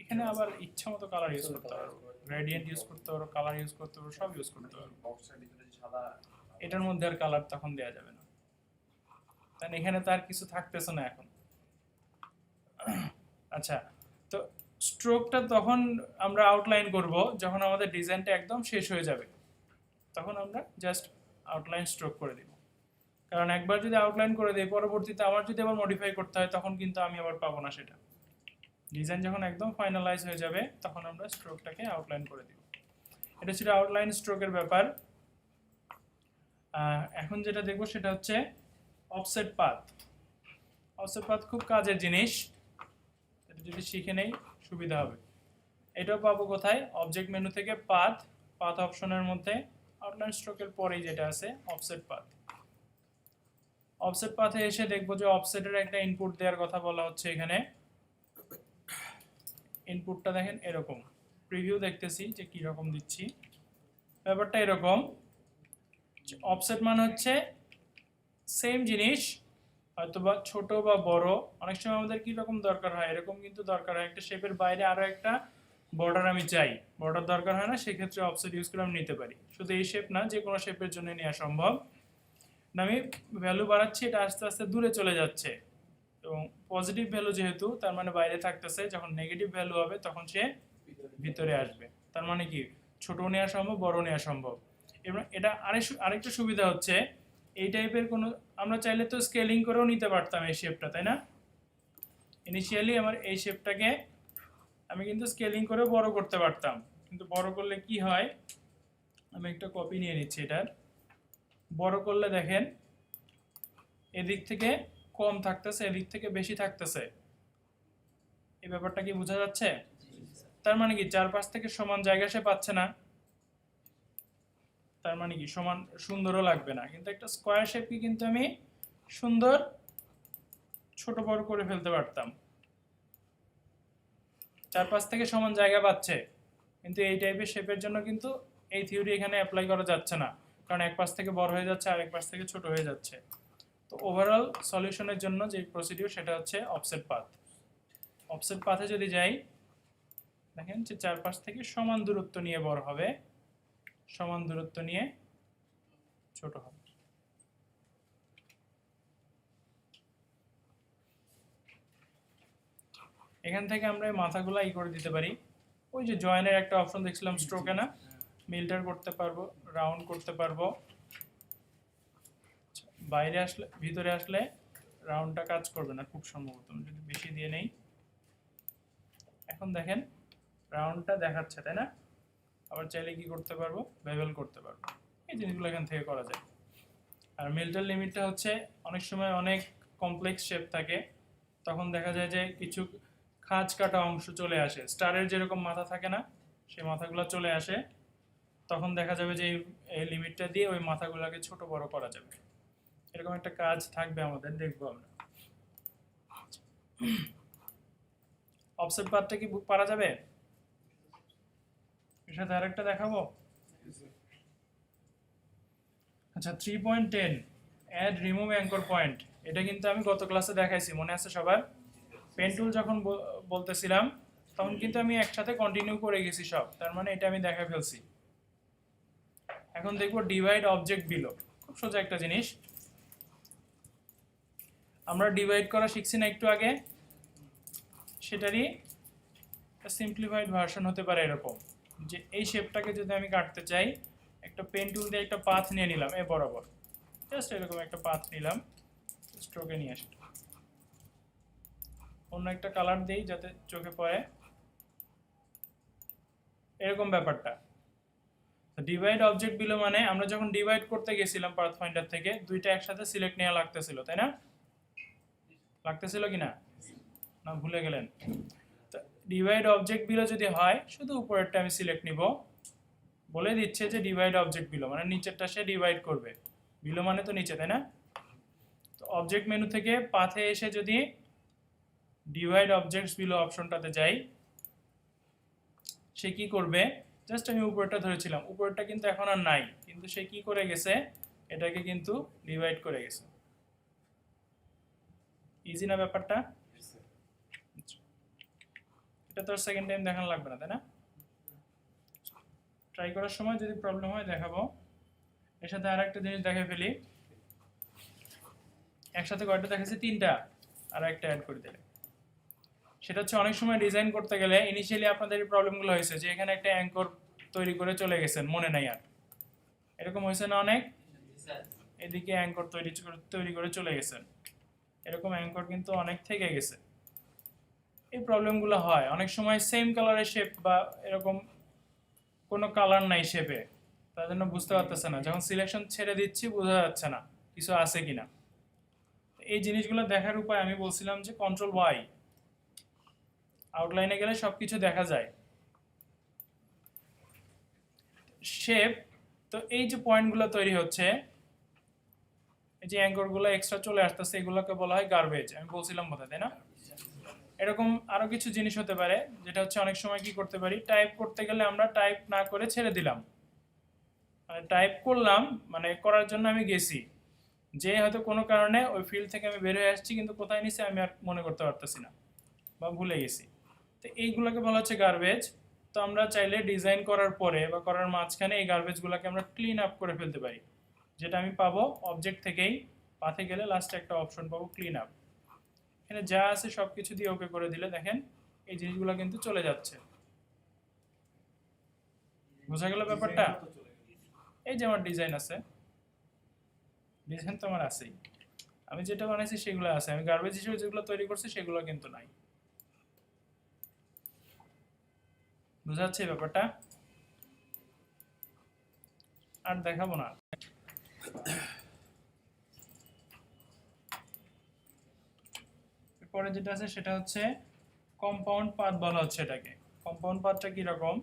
এখানে আবার ইচ্ছা মতো কালার ইউজ করতে পারবো, গ্রেডিয়েন্ট ইউজ করতে পারবো, কালার ইউজ করতে পারবো, সব ইউজ করতে পারবো। এটার মধ্যে আর কালার তখন দেওয়া যাবে না, কারণ এখানে তো আর কিছু থাকতেছে না এখন। আচ্ছা, তো স্ট্রোকটা তখন আমরা আউটলাইন করব যখন আমাদের ডিজাইনটা একদম শেষ হয়ে যাবে, তখন আমরা জাস্ট আউটলাইন স্ট্রোক করে দিব। কারণ একবার যদি আউটলাইন করে দিই, পরবর্তীতে আমার যদি আবার মডিফাই করতে হয়, তখন কিন্তু আমি আবার পাবো না সেটা। ডিজাইন যখন একদম ফাইনালাইজ হয়ে যাবে, তখন আমরা স্ট্রোকটাকে আউটলাইন করে দিব। এটা ছিল আউটলাইন স্ট্রোকের ব্যাপার। এখন যেটা দেখবো সেটা হচ্ছে অফসেট পাথ। অফসেট পাথ খুব কাজের জিনিস, এটা যদি শিখে নেই সুবিধা হবে। এটাও পাবো কোথায়? অবজেক্ট মেনু থেকে পাথ, পাথ অপশনের মধ্যে আউটলাইন স্ট্রোকের পরেই যেটা আছে অফসেট পাথ। অফসেট পাথে এসে দেখবো যে অফসেটের একটা ইনপুট দেওয়ার কথা বলা হচ্ছে এখানে। ইনপুটটা দেখেন এরকম, প্রিভিউ দেখতেছি যে কি রকম দিচ্ছি। ব্যাপারটা এরকম, অফসেট মানে হচ্ছে সেম জিনিস, হয়তো বা ছোট বা বড়, অনেক সময় আমাদের কি রকম দরকার হয়, এরকম কিন্তু দরকার হয়, একটা শেপের বাইরে আরো একটা বর্ডার আমি চাই, বর্ডার দরকার হয় না, সেক্ষেত্রে অফসেট ইউজ করে আমি নিতে পারি। শুধু এই শেপ না, যে কোনো শেপের জন্য নেওয়া সম্ভব। আমি ভ্যালু বাড়াচ্ছি, এটা আস্তে আস্তে দূরে চলে যাচ্ছে, এবং পজিটিভ ভ্যালু যেহেতু, তার মানে বাইরে থাকতেছে, যখন নেগেটিভ ভ্যালু হবে তখন সে ভিতরে আসবে। তার মানে কি ছোট নেওয়া সম্ভব, বড় নেওয়া সম্ভব। এবং এটা আরেকটা সুবিধা হচ্ছে, এই টাইপের কোনো, আমরা চাইলে তো স্কেলিং করেও নিতে পারতাম এই শেপটা, তাই না? ইনিশিয়ালি আমার এই শেপটাকে আমি কিন্তু স্কেলিং করেও বড় করতে পারতাম, কিন্তু বড় করলে কি হয়, আমি একটা কপি নিয়ে নিচ্ছি এটার। বড় করলে দেখেন এদিক থেকে কম থাকতেছে, এদিক থেকে বেশি থাকতেছে। এই ব্যাপারটা কি বোঝা যাচ্ছে? তার মানে কি চারপাশ থেকে সমান জায়গা সে পাচ্ছে না, তার মানে কি সমান সুন্দরও লাগবে না। কিন্তু একটা স্কোয়ার শেপকে কিন্তু আমি সুন্দর ছোট বড় করে ফেলতে পারতাম, চারপাশ থেকে সমান জায়গা পাচ্ছে। কিন্তু এই টাইপের শেপের জন্য কিন্তু এই থিওরি এখানে অ্যাপ্লাই করা যাচ্ছে না, কারণ এক পাশ থেকে বড় হয়ে যাচ্ছে আর এক পাশ থেকে ছোট হয়ে যাচ্ছে। তো ওভারঅল সলিউশনের জন্য যে প্রসিডিউর সেটা হচ্ছে অফসেট পাথ। অফসেট পাথে যদি যাই, দেখেন যে চারপাশ থেকে সমান দূরত্ব নিয়ে বড় হবে, সমান দূরত্ব নিয়ে ছোট হবে। এখান থেকে আমরা এই মাথাগুলা করে দিতে পারি। ওই যে জয়েনের একটা অপশন দেখছিলাম স্ট্রোকে, না মিল্টার করতে পারবো, রাউন্ড করতে পারবো। বাইরে আসলে, ভিতরে আসলে রাউন্ডটা কাজ করবে না খুব সম্ভবত, যদি বেশি দিয়ে নেই। এখন দেখেন রাউন্ডটা দেখাচ্ছে, তাই না? আবার চাইলে কি করতে পারবো, বেভেল করতে পারবো। এই জিনিসগুলো এখান থেকে করা যায়। আর মিল্টার লিমিটটা হচ্ছে অনেক সময় অনেক কমপ্লেক্স শেপ থাকে, তখন দেখা যায় যে কিছু খাঁজ কাটা অংশ চলে আসে, স্টারের যেরকম মাথা থাকে না, সেই মাথাগুলো চলে আসে, তখন দেখা যাবে যে এই লিমিটটা দিয়ে ওই মাথাগুলোকে ছোট বড় করা যাবে। এরকম একটা কাজ থাকবে আমাদের, দেখবো আমরা। অফসেট পাথটা কি পারা যাবে? এর সাথে আরেকটা দেখাবো। আচ্ছা 3.10 অ্যাড রিমুভ অ্যাঙ্কর পয়েন্ট, এটা কিন্তু আমি গত ক্লাসে দেখাইছি, মনে আছে সবার? পেন টুল যখন বলতেছিলাম তখন কিন্তু আমি একসাথে কন্টিনিউ করে গেছি সব, তার মানে এটা আমি দেখা ফেলছি। এখন দেখবো ডিভাইড অবজেক্ট বিলো, খুব সোজা একটা জিনিস। আমরা ডিভাইড করা শিখছি না একটু আগে, সেটারই সিম্পলিফাইড ভার্সন হতে পারে এরকম, যে এই শেপটাকে যদি আমি কাটতে চাই, একটা পেন টুল দিয়ে একটা পাথ নিয়ে নিলাম এ বরাবর, জাস্ট এরকম একটা পাথ নিলাম, স্ট্রোকে নিয়ে আসি, অন্য একটা কালার দেই যাতে চোখে পড়ে, এরকম ব্যাপারটা। ডিভাইড অবজেক্ট বিলো মানে আমরা যখন ডিভাইড করতে গেছিলাম পাথফাইন্ডার থেকে, দুইটা একসাথে সিলেক্ট নেওয়া লাগতেছিল, তাই না? লাগতেছিল কি না? না ভুলে গেলেন? ডিভাইড অবজেক্ট বিলো যদি হয়, শুধু উপরেরটা আমি সিলেক্ট নিব, বলে দিচ্ছে যে ডিভাইড অবজেক্ট বিলো মানে নিচেরটা সে ডিভাইড করবে, বিলো মানে তো নিচে, তাই না? তো অবজেক্ট মেনু থেকে পাথে এসে যদি ডিভাইড অবজেক্টস বিলো অপশনটাতে যাই, সে কি করবে, জাস্ট আমি উপরেরটা ধরেছিলাম, উপরেরটা কিন্তু এখন আর নাই, কিন্তু সে কি করে গেছে, এটাকে কিন্তু ডিভাইড করে গেছে। ইজি না ব্যাপারটা? এটা তো সেকেন্ড টাইম দেখানো লাগবে না, তাই না? ট্রাই করার সময় যদি প্রবলেম হয় দেখাবো। এর সাথে আর একটা জিনিস দেখে ফেলি, একসাথে কয়টা দেখাচ্ছি, তিনটা, আর একটা অ্যাড করে দিলে। সেটা হচ্ছে অনেক সময় ডিজাইন করতে গেলে ইনিশিয়ালি আপনাদের এই প্রবলেমগুলো হয়েছে যে এখানে একটা অ্যাঙ্কর তৈরি করে চলে গেছেন, মনে নাই আর, এরকম হয়েছে না অনেক? এদিকে অ্যাঙ্কর তৈরি করে চলে গেছেন, এরকম অ্যাঙ্কর কিন্তু অনেক থেকে গেছে। এই প্রবলেমগুলো হয় অনেক সময়, সেম কালারের শেপ বা এরকম কোনো কালার নাই শেপে, তার জন্য বুঝতে পারতেছে না, যখন সিলেকশন ছেড়ে দিচ্ছি বোঝা যাচ্ছে না কিছু আছে কিনা। এই জিনিসগুলো দেখার উপায় আমি বলছিলাম যে কন্ট্রোল ওয়াই, আউটলাইনে গেলে সবকিছু দেখা যায়। শেপ, তো এই যে পয়েন্টগুলো তৈরি হচ্ছে, এই যে অ্যাঙ্করগুলো এক্সট্রা চলে আসতেছে, এগুলোকে বলা হয় গার্বেজ, আমি বলছিলাম বোধহয়, তাই না? এরকম আরো কিছু জিনিস হতে পারে, যেটা হচ্ছে অনেক সময় কি করতে পারি, টাইপ করতে গেলে আমরা টাইপ না করে ছেড়ে দিলাম, মানে টাইপ করলাম, মানে করার জন্য আমি গেছি, যে হয়তো কোনো কারণে ওই ফিল্ড থেকে আমি বের হয়ে আসছি, কিন্তু কোথায় নিছি আমি আর মনে করতে পারতেছি না বা ভুলে গেছি। তো এইগুলোকে বলা হচ্ছে গার্বেজ। তো আমরা চাইলে ডিজাইন করার পরে বা করার মাঝখানে এই গার্বেজগুলোকে আমরা ক্লিন আপ করে ফেলতে পারি, যেটা আমি পাবো অবজেক্ট থেকেই, পাথে গেলে লাস্টে একটা অপশন পাবো ক্লিন আপ, এখানে যা আছে সব কিছু দিয়ে ওকে করে দিলে দেখেন এই জিনিসগুলো কিন্তু চলে যাচ্ছে। বোঝা গেল ব্যাপারটা? এই যে আমার ডিজাইন আছে, ডিজাইন তো আমার আছেই, আমি যেটা বানাইছি সেগুলো আছে, আমি গার্বেজ হিসেবে যেগুলো তৈরি করছি সেগুলো কিন্তু নাই। বুঝা যাচ্ছে এই ব্যাপারটা? আর দেখাবো না। পরে যেটা আছে সেটা হচ্ছে কম্পাউন্ড পাথ বলা হচ্ছে এটাকে। কম্পাউন্ড পাথটা কি রকম,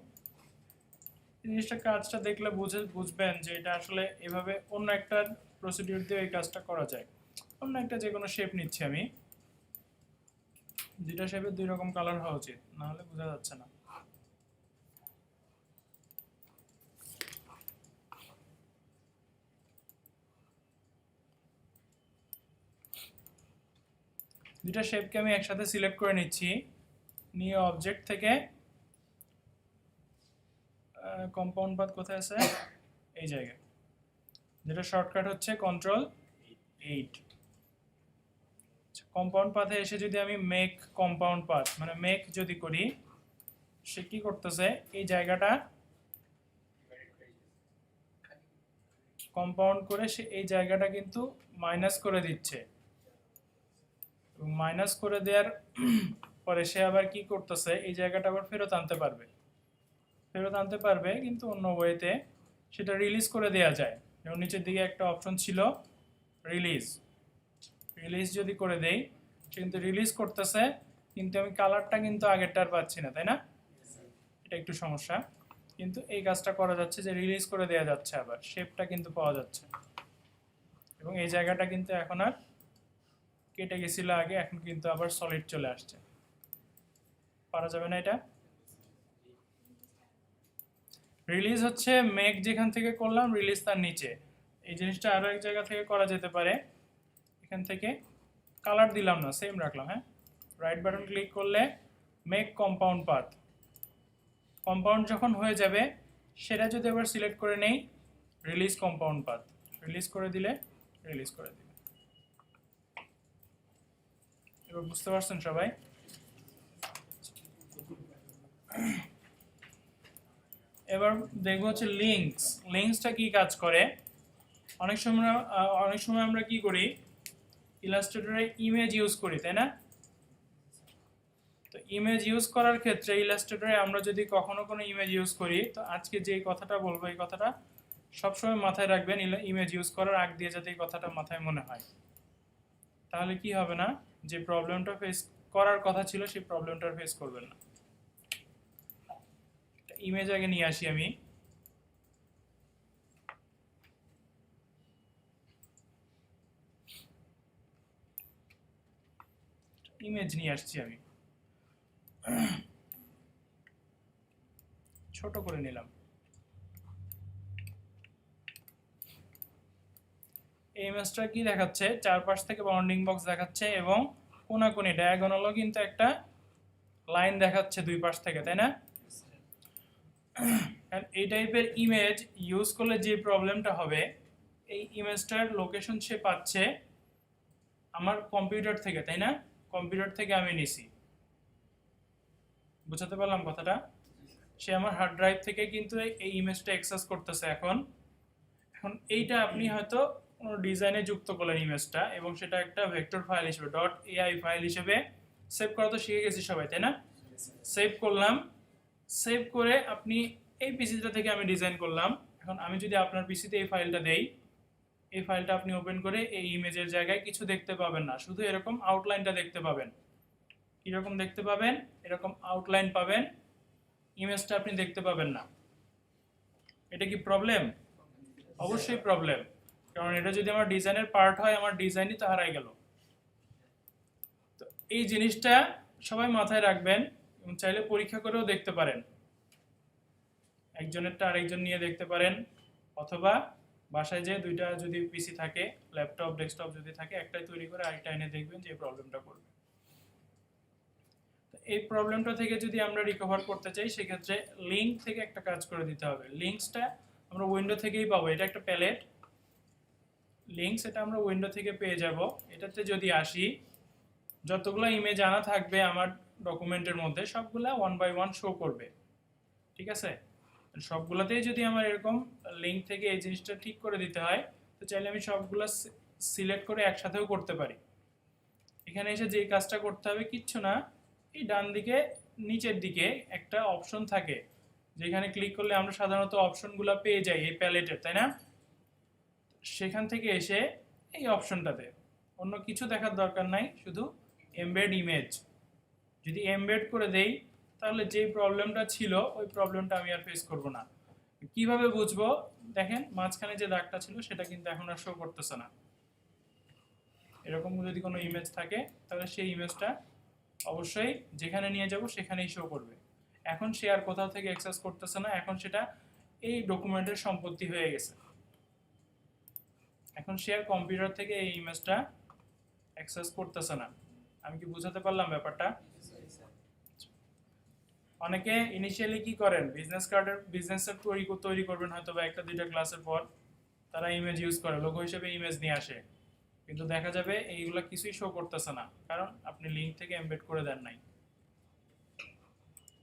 জিনিসটা কাজটা দেখলে বুঝবেন যে এটা আসলে এভাবে অন্য একটা প্রসিডিউর দিয়ে এই কাজটা করা যায়। অন্য একটা যে কোনো শেপ নিচ্ছি আমি, দুইটা শেপের দুই রকম কালার হওয়া উচিত, না হলে বোঝা যাচ্ছে না। দুইটা শেপকে আমি একসাথে সিলেক্ট করে নিচ্ছি, নিয়ে অবজেক্ট থেকে কম্পাউন্ড পাথ কোথায় আছে, এই জায়গায়, যেটা শর্টকাট হচ্ছে Ctrl+8। কম্পাউন্ড পাথে এসে যদি আমি মেক কম্পাউন্ড পাথ মানে মেক যদি করি, সে কি করতেছে, এই জায়গাটা কম্পাউন্ড করে সে এই জায়গাটা কিন্তু মাইনাস করে দিচ্ছে, এবং মাইনাস করে দেওয়ার পরে সে আবার কি করতেছে, এই জায়গাটা আবার ফেরত আনতে পারবে, কিন্তু অন্য ওয়েতে সেটা রিলিজ করে দেওয়া যায়। যেমন নিচের দিকে একটা অপশন ছিল রিলিজ যদি করে দেই, সে কিন্তু রিলিজ করতেছে, কিন্তু আমি কালারটা কিন্তু আগেরটার পাচ্ছি না, তাই না? এটা একটু সমস্যা, কিন্তু এই কাজটা করা যাচ্ছে যে রিলিজ করে দেওয়া যাচ্ছে, আবার শেপটা কিন্তু পাওয়া যাচ্ছে, এবং এই জায়গাটা কিন্তু এখন আর কেটে গেছিল আগে, এখন কিন্তু আবার সলিড চলে আসছে। পারা যাবে না এটা? রিলিজ হচ্ছে মেক যেখান থেকে করলাম রিলিজ তার নিচে। এই জিনিসটা আরো এক জায়গা থেকে করা যেতে পারে। এখান থেকে কালার দিলাম না, সেম রাখলাম। হ্যাঁ, রাইট বাটন ক্লিক করলে মেক কম্পাউন্ড পাথ, কম্পাউন্ড যখন হয়ে যাবে সেটা যদি আবার সিলেক্ট করে নেই রিলিজ কম্পাউন্ড পাথ, রিলিজ করে দিলে রিলিজ করে দিবে। এবার বুঝতে পারছেন সবাই? এবার দেখবো হচ্ছে লিঙ্কস। লিঙ্কসটা কি কাজ করে? অনেক সময় আমরা কি করি, ইলাস্ট্রেটরে ইমেজ ইউজ করি, তাই না? তো ইমেজ ইউজ করার ক্ষেত্রে ইলাস্ট্রেটরে আমরা যদি কখনো কোনো ইমেজ ইউজ করি, তো আজকে যে কথাটা বলবো এই কথাটা সবসময় মাথায় রাখবেন, ইমেজ ইউজ করার আগ দিয়ে যাতে এই কথাটা মাথায় মনে হয়। তাহলে কি হবে না, যে প্রবলেমটা ফেস করার কথা ছিল সেই প্রবলেমটা ফেস করবেন না। ইমেজ আগে নিয়ে আসি আমি। ইমেজ নিয়ে আসছি আমি, ছোট করে নিলাম। এই ইমেজটা কি দেখাচ্ছে, চারপাশ থেকে বাউন্ডিং বক্স দেখাচ্ছে এবং কোনাকুনি ডায়াগোনালও কিন্তু একটা লাইন দেখাচ্ছে দুই পাশ থেকে, তাই না? এই টাইপের ইমেজ ইউজ করলে যে প্রবলেমটা হবে, এই ইমেজটার লোকেশন সে পাচ্ছে আমার কম্পিউটার থেকে, তাই না? কম্পিউটার থেকে আমি নিছি, বুঝাতে পারলাম কথাটা? সে আমার হার্ড ড্রাইভ থেকে কিন্তু এই ইমেজটা অ্যাক্সেস করতেছে। এখন এখন এইটা আপনি হয়তো কোনো ডিজাইনে যুক্ত করলেন ইমেজটা এবং সেটা একটা ভেক্টর ফাইল হিসেবে .ai ফাইল হিসেবে সেভ করা তো শিখে গেছি সবাই, তাই না? সেভ করলাম, সেভ করে আপনি এই পিসিটা থেকে আমি ডিজাইন করলাম। এখন আমি যদি আপনার পিসিতে এই ফাইলটা দেই, এই ফাইলটা আপনি ওপেন করে এই ইমেজের জায়গায় কিছু দেখতে পাবেন না, শুধু এরকম আউটলাইনটা দেখতে পাবেন। কীরকম দেখতে পাবেন? এরকম আউটলাইন পাবেন, ইমেজটা আপনি দেখতে পাবেন না। এটা কি প্রবলেম? অবশ্যই প্রবলেম, কারণ এটা যদি আমার ডিজাইনের পার্ট হয় আমার ডিজাইনই তো হারাই গেল। তো এই জিনিসটা সবাই মাথায় রাখবেন এবং চাইলে পরীক্ষা করেও দেখতে পারেন, একজনেরটা আরেকজন নিয়ে দেখতে পারেন, অথবা বাসায় যে দুইটা যদি পিসি থাকে, ল্যাপটপ ডেস্কটপ যদি থাকে, একটাই তৈরি করে আরেকটা এনে দেখবেন যে এই প্রবলেমটা করবে। এই প্রবলেমটা থেকে যদি আমরা রিকভার করতে চাই সেক্ষেত্রে লিঙ্ক থেকে একটা কাজ করে দিতে হবে। লিঙ্কসটা আমরা উইন্ডো থেকেই পাবো, এটা একটা প্যালেট লিঙ্কস, এটা আমরা উইন্ডো থেকে পেয়ে যাব। এটাতে যদি আসি, যতগুলো ইমেজ আনা থাকবে আমার ডকুমেন্টের মধ্যে সবগুলা 1 বাই 1 শো করবে, ঠিক আছে? সবগুলাতেই যদি আমার এরকম লিঙ্ক থেকে এই জিনিসটা ঠিক করে দিতে হয়, তো চাইলে আমি সবগুলা সিলেক্ট করে একসাথেও করতে পারি। এখানে এসে যে কাজটা করতে হবে কিচ্ছু না, এই ডান দিকে নিচের দিকে একটা অপশন থাকে যেখানে ক্লিক করলে আমরা সাধারণত অপশনগুলো পেয়ে যাই এই প্যালেটের, তাই না? সেখান থেকে এসে এই অপশনটাতে অন্য কিছু দেখার দরকার নাই, শুধু এমবেড ইমেজ যদি এমবেড করে দেই তাহলে যে প্রবলেমটা ছিল ওই প্রবলেমটা আমি আর ফেস করব না। কিভাবে বুঝবো? দেখেন মাঝখানে যে দাগটা ছিল সেটা কিন্তু এখন আর শো করতেছে না। এরকম যদি কোনো ইমেজ থাকে তাহলে সেই ইমেজটা অবশ্যই যেখানে নিয়ে যাব সেখানেই শো করবে। এখন সে আর কোথাও থেকে অ্যাক্সেস করতেছে না, এখন সেটা এই ডকুমেন্টের সম্পত্তি হয়ে গেছে। এখন সে আর কম্পিউটার থেকে এই ইমেজটা অ্যাক্সেস করতেছে না। আমি কি বুঝাতে পারলাম ব্যাপারটা? অনেকে ইনিশিয়ালি কি করেন, বিজনেসের তৈরি করবেন হয়তো বা একটা দুইটা ক্লাসের পর, তারা ইমেজ ইউজ করে, লোগো হিসেবে ইমেজ নিয়ে আসে, কিন্তু দেখা যাবে এইগুলো কিছুই শো করতেছে না, কারণ আপনি লিঙ্ক থেকে এমবেড করে দেন নাই।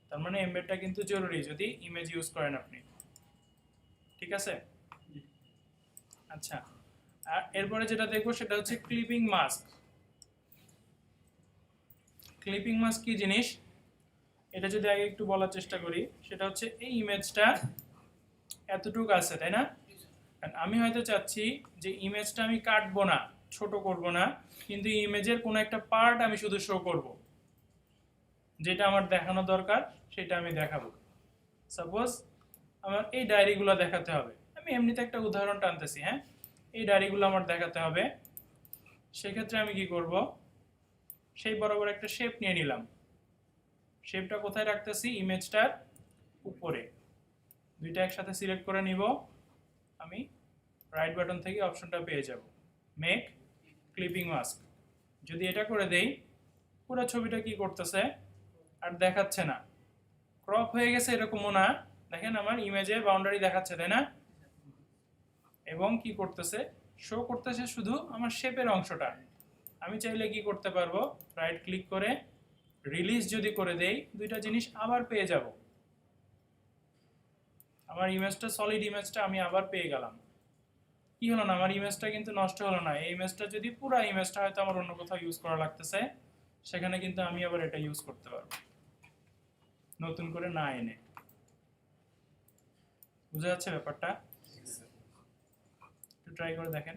তার মানে এমবেডটা কিন্তু জরুরি যদি ইমেজ ইউজ করেন আপনি, ঠিক আছে? আচ্ছা, আর এরপরে যেটা দেখবো সেটা হচ্ছে ক্লিপিং মাস্ক। ক্লিপিং মাস্ক কি জিনিস এটা যদি আগে একটু বলার চেষ্টা করি, সেটা হচ্ছে এই ইমেজটা এতটুকু আছে, তাই না? আমি হয়তো চাচ্ছি যে ইমেজটা আমি কাটবো না, ছোট করব না, কিন্তু ইমেজের কোনো একটা পার্ট আমি শুধু শো করব, যেটা আমার দেখানো দরকার সেটা আমি দেখাবো। সাপোজ আমার এই ডায়েরিগুলো দেখাতে হবে, আমি এমনিতে একটা উদাহরণ টানতেছি, হ্যাঁ? এই ডায়েরিগুলো আমার দেখাতে হবে, সেক্ষেত্রে আমি কি করব, সেই বরাবর একটা শেপ নিয়ে নিলাম। শেপটা কোথায় রাখতেছি? ইমেজটার উপরে। দুইটা একসাথে সিলেক্ট করে নিব, আমি রাইট বাটন থেকে অপশনটা পেয়ে যাব মেক ক্লিপিং মাস্ক। যদি এটা করে দেই, পুরো ছবিটা কি করতেছে আর দেখাচ্ছে না, ক্রপ হয়ে গেছে এরকমও না, দেখেন আমার ইমেজের বাউন্ডারি দেখাচ্ছে, তাই না? এবং কি করতেছে, শো করতেছে শুধু আমার শেপের অংশটা। আমি চাইলে কি করতে পারবো, রাইট ক্লিক করে রিলিজ যদি করে দেই, দুইটা জিনিস আবার পেয়ে যাব। আমার ইমেজটা, সলিড ইমেজটা আমি আবার পেয়ে গেলাম। কি হলো না, আমার ইমেজটা কিন্তু নষ্ট হলো না। এই ইমেজটা যদি, পুরো ইমেজটা হয়তো আমার অন্য কোথাও ইউজ করা লাগতেছে, সেখানে কিন্তু আমি আবার এটা ইউজ করতে পারবো নতুন করে না এনে। বুঝা যাচ্ছে ব্যাপারটা? একটু ট্রাই করে দেখেন।